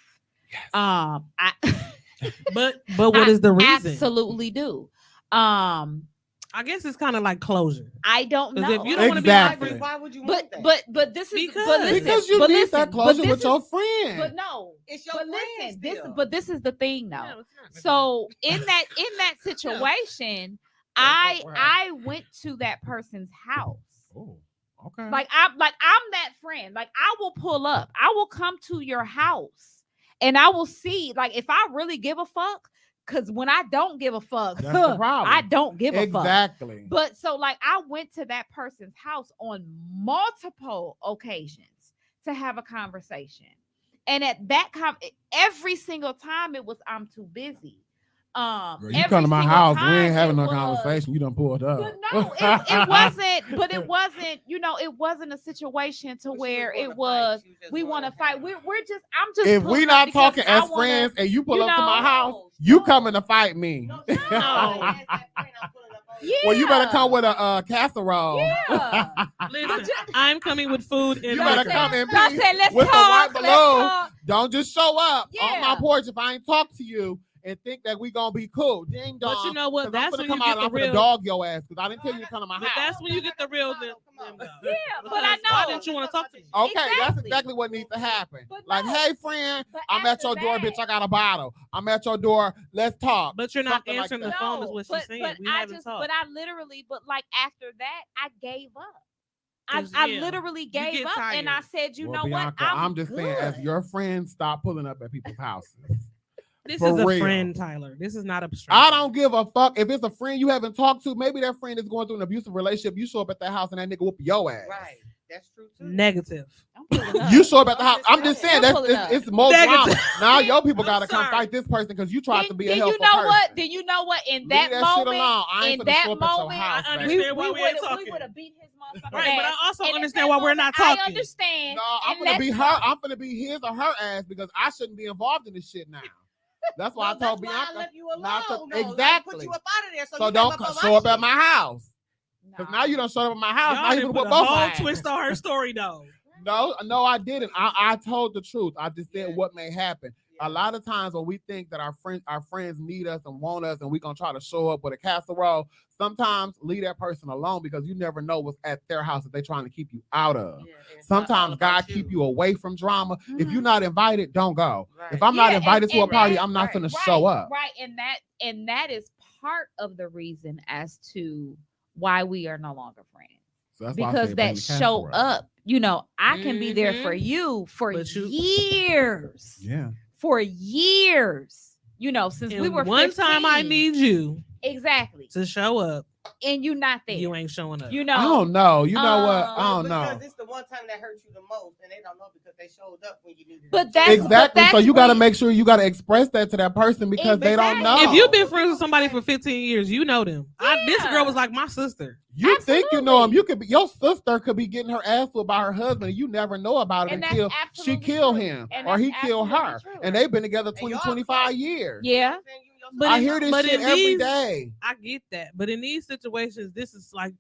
C: Yes.
D: I
A: But what is the reason?
D: absolutely do.
A: I guess it's kind of like closure.
D: I don't
A: 'Cause
D: know.
A: if you don't wanna be
C: Exactly.
A: friends-
B: Why would you
D: But
B: want that?
D: but this is
A: Because-
D: but listen,
C: Because you
D: but
C: need
D: listen,
C: that
D: but
C: closure
D: this
C: with
D: is-
C: your friend.
D: But no,
B: It's your
D: but
B: friend
D: listen,
B: still.
D: this is the thing though.
A: Yeah, it's not.
D: So in that situation, I went to that person's house.
C: Oh, okay.
D: Like I'm that friend. Like I will pull up. I will come to your house and I will see like if I really give a fuck. Because when I don't give a fuck,
C: That's the problem.
D: I don't give a fuck.
C: Exactly.
D: But so like I went to that person's house on multiple occasions to have a conversation. And at that every single time it was I'm too busy.
C: Girl, you
D: every
C: come to my
D: single
C: house, we
D: time
C: ain't having
D: it
C: no
D: was-
C: conversation. You done pulled up.
D: But no, it wasn't, but it wasn't a situation to
B: But she
D: where
B: was
D: it
B: gonna
D: was
B: fight. She just
D: we
B: wanna
D: want to
B: hang
D: fight.
B: out.
D: We're just I'm just
C: If
D: pulling
C: we
D: up
C: not
D: because
C: talking
D: I
C: as
D: wanna-
C: friends and you pull
D: you
C: up to my
D: know,
C: house,
B: no,
C: you
B: no.
C: coming to fight me.
B: No,
C: Well, you better
D: Yeah.
C: come with a casserole.
D: Yeah.
A: Listen, I'm coming with food and
C: You better
A: liquor.
C: come in
D: So I
C: peace
D: said, let's
C: with some
D: talk.
C: white
D: Let's
C: balloon.
D: talk.
C: Don't just show up on my
D: Yeah.
C: porch if I ain't talk to you and think that we gonna be cool. Ding dong.
A: But you know what?
C: 'Cause
A: That's
C: I'm
A: when
C: gonna
A: you
C: come
A: get
C: out
A: the
C: and I'm gonna
A: real.
C: dog your ass because I didn't tell you to come to my
A: But
C: house.
A: that's when you get the real. Them go.
D: Yeah, but I
A: Because Why
D: know.
A: didn't you want to talk to me?
C: Okay, that's
D: Exactly.
C: exactly what needs to happen.
D: But
C: Like,
D: no.
C: hey, friend,
D: But
C: I'm at
D: after
C: your door,
D: that-
C: bitch. I got a bottle. I'm at your door. Let's talk.
A: But you're not
C: Something like
A: answering the
C: that.
A: phone. Is what she's saying.
D: But
A: We
D: I
A: haven't
D: just,
A: talked.
D: but I literally, but like after that, I gave up. I
A: 'Cause,
D: I
A: yeah,
D: literally
A: get
D: gave up, and I
A: tired.
D: said, you
C: Well,
D: know
C: Bianca,
D: what?
C: I'm just saying, as
D: good.
C: your friend, stop pulling up at people's houses.
A: This
C: For
A: is a
C: real.
A: friend, Tyler. This is not a stranger.
C: I don't give a fuck if it's a friend you haven't talked to. Maybe that friend is going through an abusive relationship. You show up at that house and that nigga whoop your ass.
B: Right. That's true too.
A: Negative.
D: I'm pulling up.
C: You show up at the
B: I'm
C: house.
B: just
C: I'm just
B: saying.
C: saying
D: I'm
C: that's
D: pulling up.
C: it's more
A: Negative.
C: drama. Now your people
A: I'm
C: gotta come
A: sorry.
C: fight this person because you tried to be a
D: Then
C: helpful
D: you know
C: person.
D: what? Then you know what? In
C: Leave
D: that
C: shit
D: moment,
C: alone. I ain't
D: in
C: finna
D: that
C: show up at your
D: moment,
C: house.
A: I
C: baby.
A: understand why we ain't
D: we
A: talking.
D: would have beat his motherfucking
A: Right, but I
D: ass.
A: also
D: And in
A: understand
D: that
A: why we're
D: moment,
A: not talking.
D: I understand.
C: No, I'm
D: And
C: gonna
D: let's
C: be her.
D: talk.
C: I'm gonna be his or her ass because I shouldn't be involved in this shit now. That's why I told
B: That's why
C: Bianca.
B: I left you
C: not to-
B: alone. though. Like,
C: exactly.
B: put you up out of there. So
C: So
B: you
C: don't
B: came up on
C: show up at
B: shit.
C: my house. Because
D: Nah.
C: now you don't show up at my house.
A: Y'all
C: Now you
A: done
C: can
A: put
C: whip
A: a
C: both
A: whole
C: sides.
A: twist on her story, though.
C: No, I didn't. I told the truth. I just said
B: Yeah.
C: what may happen.
B: Yeah.
C: A lot of times when we think that our friends need us and want us and we gonna try to show up with a casserole, sometimes leave that person alone because you never know what's at their house that they're trying to keep you out of.
B: Yeah, and it's not all
C: Sometimes
B: about
C: God keep you away from drama. If you're not invited, don't go.
B: Right.
C: If I'm not
D: Yeah,
C: invited to a
D: and
C: party,
D: that-
C: I'm not
B: right,
C: gonna show up.
D: Right, and that is part of the reason as to why we are no longer friends.
C: So that's why I
D: Because
C: said bring
D: that
C: the
D: show
C: casserole.
D: up, I can be there for
A: Mhm.
D: you for
A: But you-
D: years.
C: Yeah.
D: For years. Since we
A: And
D: were
A: one time I
D: 15.
A: need you.
D: Exactly.
A: To show up,
D: And you not there.
A: you ain't showing up.
D: You know.
C: I don't know. You know what? I
D: Um,
C: don't know.
B: Because it's the one time that hurt you the most, and they don't know because they showed up when you needed
D: But
B: them.
D: that's
C: Exactly. So
D: that's
C: you got to
D: when-
C: make sure you got to express that to that person because they don't know.
D: Exactly.
A: If you've been friends with somebody for 15 years, you know them. This
D: Yeah.
A: girl was like my sister.
C: You think you know him.
D: Absolutely.
C: You could be your sister could be getting her ass whooped by her husband, and you never know about it
D: And that's
C: until she
D: absolutely
C: kill
D: true.
C: him
D: And
C: or
D: that's
C: he kill
D: absolutely
C: her.
D: true.
C: And they've been together
B: And
C: 20,
B: y'all
C: 25
B: close.
C: years.
D: Yeah.
A: But
C: I
A: in-
C: hear this
A: but
C: shit
A: in
C: every
A: these-
C: day.
A: I get that, but in these situations, this is like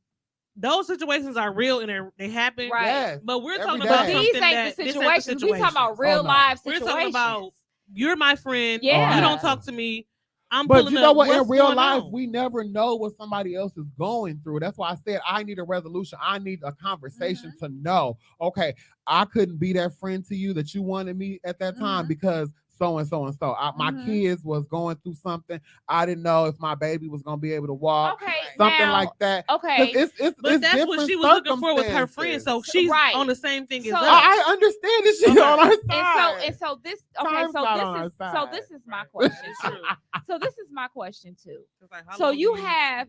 A: those situations are real and they happen.
D: Right.
C: Yes.
A: But we're
C: Every
A: talking
C: day.
A: about
C: But
A: something
D: These ain't
A: that
D: the
A: this ain't
D: situations. We talking about
C: Oh,
D: real
C: no.
D: life
A: We're
D: situations.
A: talking about you're my friend.
D: Yeah.
A: You don't talk to me. I'm
C: But
A: pulling
C: you know
A: up.
C: what? In
A: What's
C: real
A: going
C: life,
A: on?
C: we never know what somebody else is going through. That's why I said I need a resolution. I need a conversation to know. Okay, I couldn't be that friend to you that you wanted me at that time
D: Mhm.
C: because so and so and so. My
D: Mhm.
C: kids was going through something. I didn't know if my baby was gonna be able to walk.
D: Okay.
C: Something
D: now,
C: like that. 'Cause
D: Okay.
C: it's
A: But
C: it's
A: that's what
C: different
A: she was looking for with her friend.
C: circumstances.
A: So she's
D: Right.
A: on the same thing as
D: So-
A: us.
C: I understand this shit
A: Okay.
C: on our
D: And
C: side.
D: so this okay.
C: Time's
D: So
C: not on our
D: this is so
C: side.
D: this is my
A: Right.
D: question.
A: It's true.
D: So this is my question too.
A: It's like, how
D: So
A: long
D: you
A: do
D: have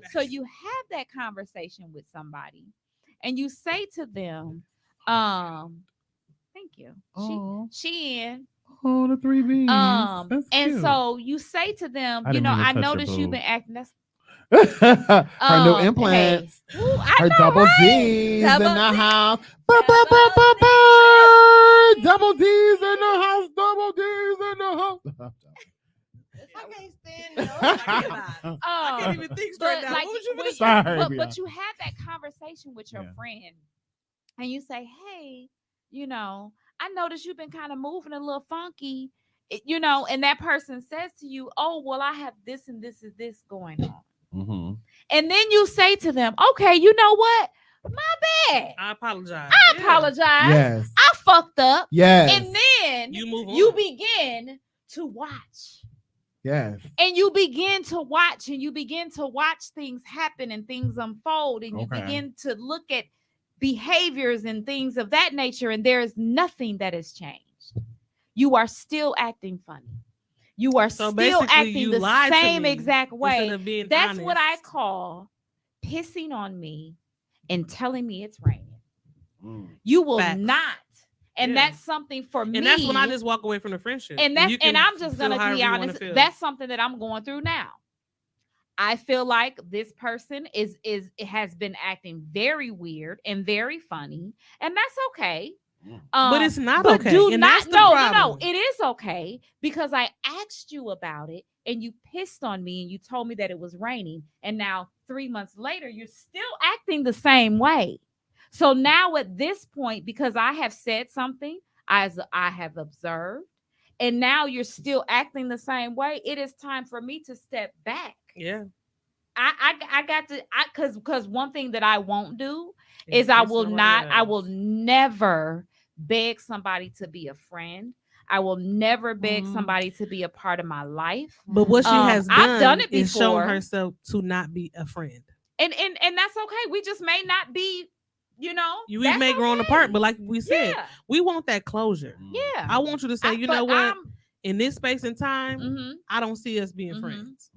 D: that conversation with somebody, and you say to them, "Thank you."
C: Oh,
D: She in.
C: the 3 B's. That's
D: And
C: cute.
D: so you say to them,
C: I
D: you
C: didn't
D: know,
C: mean to
D: I
C: touch your
D: noticed you've
C: boob.
D: been acting. That's
C: her new
D: hey.
C: implants.
D: Ooh, I
C: Her
D: know,
C: double
D: right?
C: D's in
D: Double
C: the
D: D.
C: house.
D: Double
C: Double D's in the house. Double D's in the house.
B: I can't stand it.
A: I can't even think straight
D: But
A: now.
D: like,
A: What was you
D: when
A: gonna
D: you-
A: say?
C: Sorry,
D: but
C: Bianca.
D: you have that conversation with your
C: Yeah.
D: friend, and you say, "Hey, you know, I noticed you've been kind of moving a little funky, you know," and that person says to you, "Oh, well, I have this and this is this going on,"
C: Mm-hmm.
D: and then you say to them, "Okay, you know what? My bad.
A: I apologize.
D: I
A: Yeah.
D: apologize.
C: Yes.
D: I fucked up,"
C: Yes.
D: and then
A: You move on.
D: you begin to watch.
C: Yes.
D: And you begin to watch and you begin to watch things happen and things unfold and you
C: Okay.
D: begin to look at behaviors and things of that nature, and there is nothing that has changed. You are still acting funny. You are
A: So
D: still
A: basically,
D: acting
A: you
D: the
A: lied to
D: same
A: me
D: exact way.
A: instead of being
D: That's what I
A: honest.
D: call pissing on me and telling me it's raining.
C: Mm.
D: You will
A: Facts.
D: not. And
A: Yeah.
D: that's something for me.
A: And that's when I just walk away from the friendship.
D: And that's
A: you can
D: and I'm just
A: feel
D: gonna
A: however
D: be
A: you wanna
D: honest.
A: feel.
D: That's something that I'm going through now. I feel like this person has been acting very weird and very funny, and that's okay.
A: but it's not
D: But
A: okay.
D: do
A: and
D: not
A: that's the
D: no.
A: problem.
D: It is okay because I asked you about it and you pissed on me and you told me that it was raining, and now 3 months later you're still acting the same way. So now at this point, because I have said something, as I have observed, and now you're still acting the same way, it is time for me to step back.
A: Yeah.
D: I got to because one thing that I won't do is I will never beg somebody to be a friend. I will never beg somebody to be a part of my life.
A: But what she has done,
D: I've done it
A: is shown
D: before.
A: herself to not be a friend.
D: And that's okay. We just may not be, you know.
A: You
D: that's
A: may grow
D: okay.
A: apart, but like we said,
D: Yeah.
A: we want that closure.
D: Yeah.
A: I want you to say, you know what? In this space and time,
D: Mm-hmm.
A: I don't see us being
D: Mhm.
A: friends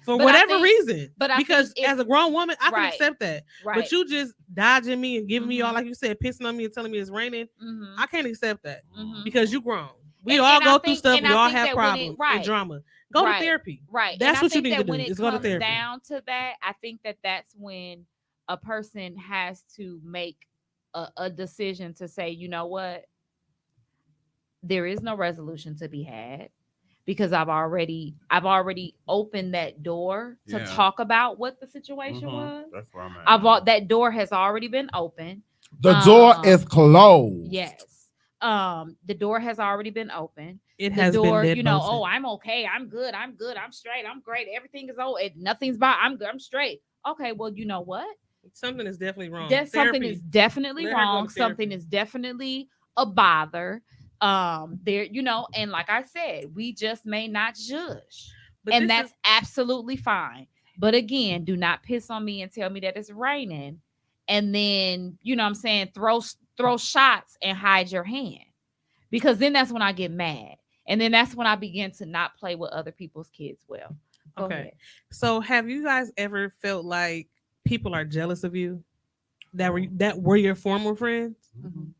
A: for
D: But I
A: whatever
D: think-
A: reason.
D: but I
A: because
D: think if-
A: as a grown woman, I can
D: Right.
A: accept that.
D: Right.
A: But you just dodging me and giving me all,
D: Mhm.
A: like you said, pissing on me and telling me it's raining.
D: Mhm.
A: I can't accept that
D: Mhm.
A: because you grown. We
D: And-
A: all
D: and I
A: go through
D: think-
A: stuff.
D: and
A: We
D: I
A: all
D: think
A: have
D: that when it-
A: problems
D: right.
A: and drama. Go
D: Right.
A: to therapy.
D: Right.
A: That's
D: And I
A: what you
D: think
A: need
D: that
A: to do,
D: when it
A: is go to
D: comes
A: therapy.
D: down to that, I think that that's when a person has to make a decision to say, you know what, there is no resolution to be had because I've already opened that door to
C: Yeah.
D: talk about what the situation was.
C: That's where I'm at.
D: That door has already been open.
C: The door is closed.
D: Yes. The door has already been open.
A: It
D: The
A: has
D: door,
A: been dead
D: you know,
A: bolted.
D: oh, I'm okay, I'm good, I'm straight, I'm great, everything is nothing's by, I'm good, I'm straight. Okay, well, you know what?
A: Something is definitely wrong.
D: Something
A: Therapy.
D: is definitely
A: Let her go to
D: wrong. Something
A: therapy.
D: is definitely a bother. There, you know, and like I said, we just may not judge,
A: But
D: and
A: this
D: that's
A: is-
D: absolutely fine. But again, do not piss on me and tell me that it's raining, and then you know what I'm saying, throw shots and hide your hand, because then that's when I get mad, and then that's when I begin to not play with other people's kids well. Go
A: Okay.
D: ahead.
A: So have you guys ever felt like people are jealous of you that were your former friends?
D: Mhm.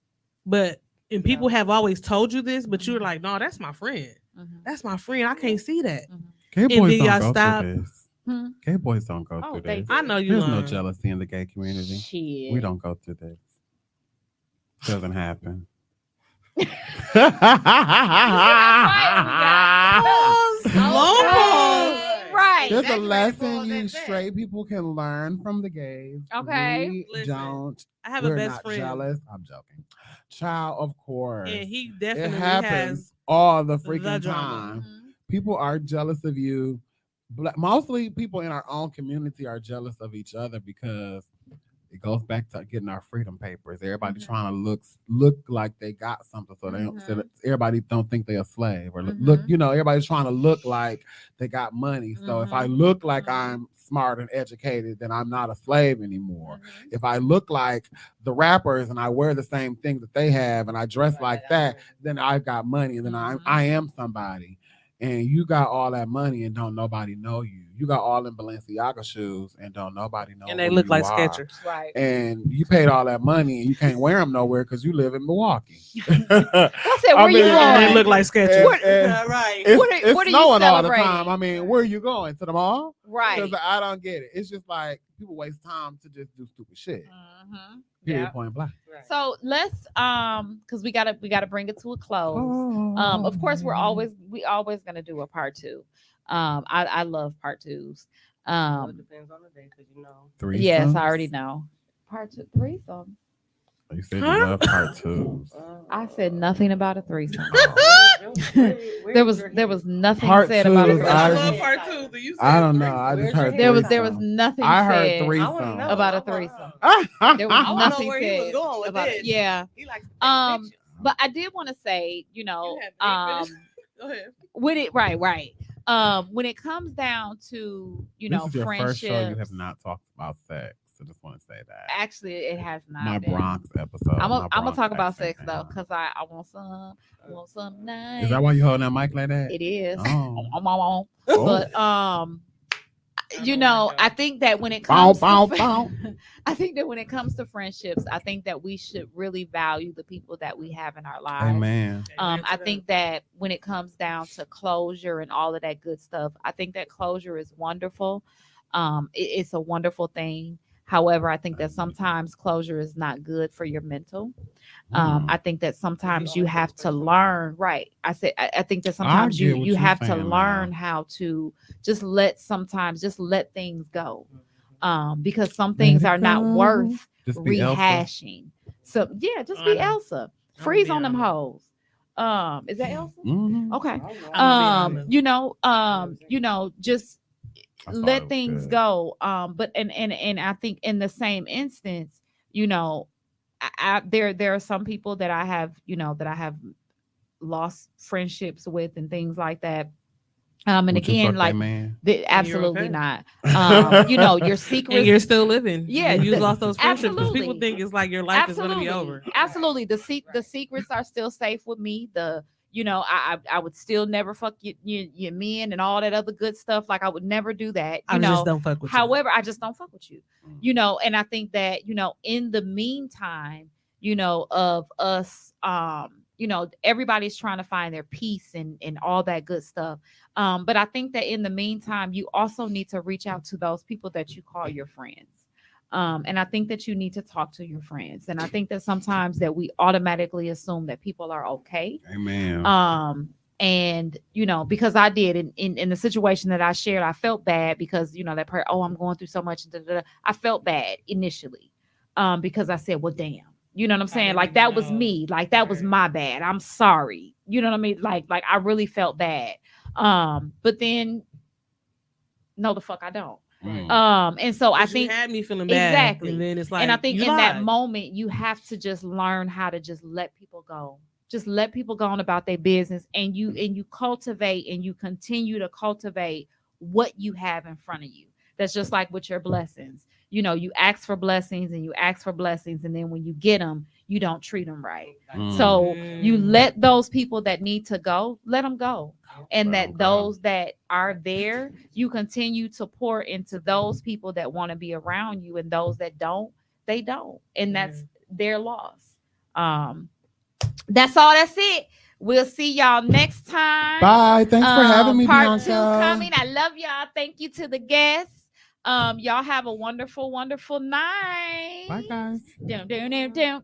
A: But and people
B: No.
A: have always told you this, but you're
D: Mhm.
A: like, no, that's my friend.
D: Mhm.
A: That's my friend. I can't see that.
D: Mhm.
C: Gay
A: And
C: boys
A: then
C: don't
A: y'all
C: go
A: stop.
C: through this.
D: Hmm.
C: Gay boys don't go
D: Oh,
C: through
D: they
C: this.
A: I know you
C: There's no
A: lying.
C: jealousy in the gay community.
D: Shit.
C: We don't go through this. Doesn't happen.
A: Long pause.
D: Right.
C: There's a
B: That crazy
C: lesson
B: pause
C: you
B: at that.
C: straight people can learn from the gays.
D: Okay.
C: We
A: Listen,
C: don't.
A: I have a
C: We're
A: best
C: not
A: friend,
C: jealous. I'm joking. Child, of course.
A: and he
C: It
A: definitely
C: happens
A: has.
C: all the
A: the
C: freaking
A: drama.
C: time.
D: Mhm.
C: People are jealous of you. Mostly people in our own community are jealous of each other because it goes back to getting our freedom papers. Everybody
D: Mhm.
C: trying to look like they got something, so they don't. So that everybody don't think they're a slave or look.
D: Mhm.
C: You know, everybody's trying to look like they got money. So if I
D: Mhm.
C: look like
D: Mhm.
C: I'm smart and educated, then I'm not a slave anymore.
D: Mhm.
C: If I look like the rappers and I wear the same thing that they have and I dress like that, then I've got money and then
D: Mhm.
C: I am somebody. And you got all that money and don't nobody know you. You got all them Balenciaga shoes and don't nobody know.
A: And they
C: who
A: look
C: you
A: like
C: are.
A: Skechers.
D: Right.
C: And you paid all that money and you can't wear them nowhere because you live in Milwaukee.
D: I said, where you
A: And
D: going?
A: they look like Skechers.
B: Right.
C: It's,
D: What are-
C: it's
D: what are you
C: snowing all the
D: celebrating?
C: time. I mean, where are you going? To the mall?
D: Right.
C: Because I don't get it. It's just like people waste time to just do stupid shit.
D: Mhm.
C: Period.
D: Yeah.
C: Point blank.
D: So let's because we gotta bring it to a close. Of course we always gonna do a part 2. I love part 2s.
B: Well, it depends on the day, because
D: Yes,
C: Threesomes?
D: I already know. Part 2 threesome.
C: You said
A: Huh?
C: you love part twos.
D: I said nothing about a threesome.
B: Where
D: There was nothing
C: Part
D: said
C: 2
D: about a
C: is
A: I
C: I
D: threesome.
A: love
C: just-
A: part 2. Do you?
C: I don't know. I just heard
D: There was
C: threesome.
D: nothing
C: I heard
D: said.
C: threesome.
D: About a threesome. There was
B: I wanna know
D: nothing
B: where he was
D: said
B: going with
D: about
B: this.
D: it. Yeah.
B: He likes to take
D: Um,
B: pictures.
D: But I did want to say,
A: You had 8 minutes. Go ahead.
D: with it, right. When it comes down to,
C: This is your first show you have
D: friendships,
C: not talked about sex. So just want to say that.
D: actually, it has not
C: My
D: been.
C: Bronx episode.
D: I'm
C: my
D: gonna
C: Bronx
D: talk about
C: accent
D: sex
C: came
D: though,
C: out.
D: because I want some night.
C: Is that why you holding that mic like that?
D: It is.
C: Oh.
D: Oh.
C: Oh.
D: But
B: Oh my
D: I
B: God.
D: think that when it
C: Bow,
D: comes
C: bow,
D: to
C: bow.
D: I think that when it comes to friendships, I think that we should really value the people that we have in our lives.
C: Amen.
D: I think that when it comes down to closure and all of that good stuff, I think that closure is wonderful. It's a wonderful thing. However, I think that sometimes closure is not good for your mental. I think that sometimes you have to learn. Right. I think that sometimes
C: get what
D: you
C: you're
D: have to
C: saying
D: learn
C: now.
D: how to just let things go. Because some things
C: Let it
D: are not
C: go.
D: worth
C: Just be Elsa.
D: rehashing. So yeah, just be
A: Anna.
D: Elsa. Freeze
A: be
D: on them
A: Anna.
D: hoes. Is that Elsa?
C: Mhm.
D: Okay.
A: I'm gonna be honest.
D: Just
C: I thought it
D: let
C: was
D: things
C: good.
D: go. But and I think in the same instance, there are some people that I have, that I have lost friendships with and things like that. And
C: Would you
D: again,
C: fuck that
D: like
C: man?
D: absolutely
A: okay.
D: not. Your secrets.
A: And you're still living.
D: Yeah,
A: You lost those friendships because
D: absolutely.
A: people think it's like your life is going to be over.
D: Absolutely. The secrets are still safe with me. I would still never fuck your men and all that other good stuff. Like I would never do that.
A: I just don't fuck with you.
D: However, I just don't fuck with you. And I think that, in the meantime, of us, everybody's trying to find their peace and all that good stuff. But I think that in the meantime, you also need to reach out to those people that you call your friends. And I think that you need to talk to your friends. And I think that sometimes that we automatically assume that people are okay.
C: Amen.
D: And because I did in the situation that I shared, I felt bad because that part, I'm going through so much. I felt bad initially, because I said, well, damn, you know what I'm saying?
A: didn't
D: Like that
A: even
D: was
A: know.
D: me. Like that was my bad. I'm sorry. You know what I mean? Like I really felt bad. But then no, the fuck I don't.
C: Right.
D: And so I
A: 'Cause you
D: think
A: had me feeling bad.
D: exactly.
A: And then it's like,
D: and I think
A: you
D: in that
A: lied.
D: moment, you have to just learn how to just let people go. Just let people go on about their business, and you cultivate and you continue to cultivate what you have in front of you. That's just like with your blessings. You know, you ask for blessings and you ask for blessings, and then when you get them, you don't treat them right. So you let those people that need to go, let them go. And that those that are there, you continue to pour into those people that want to be around you, and those that don't, they don't. And that's their loss. That's all. That's it. We'll see y'all next time.
C: Bye. Thanks for having me,
D: Part 2
C: Bianca.
D: coming. I love y'all. Thank you to the guests. Y'all have a wonderful, wonderful night.
C: Bye, guys.
D: Down, down, down, down.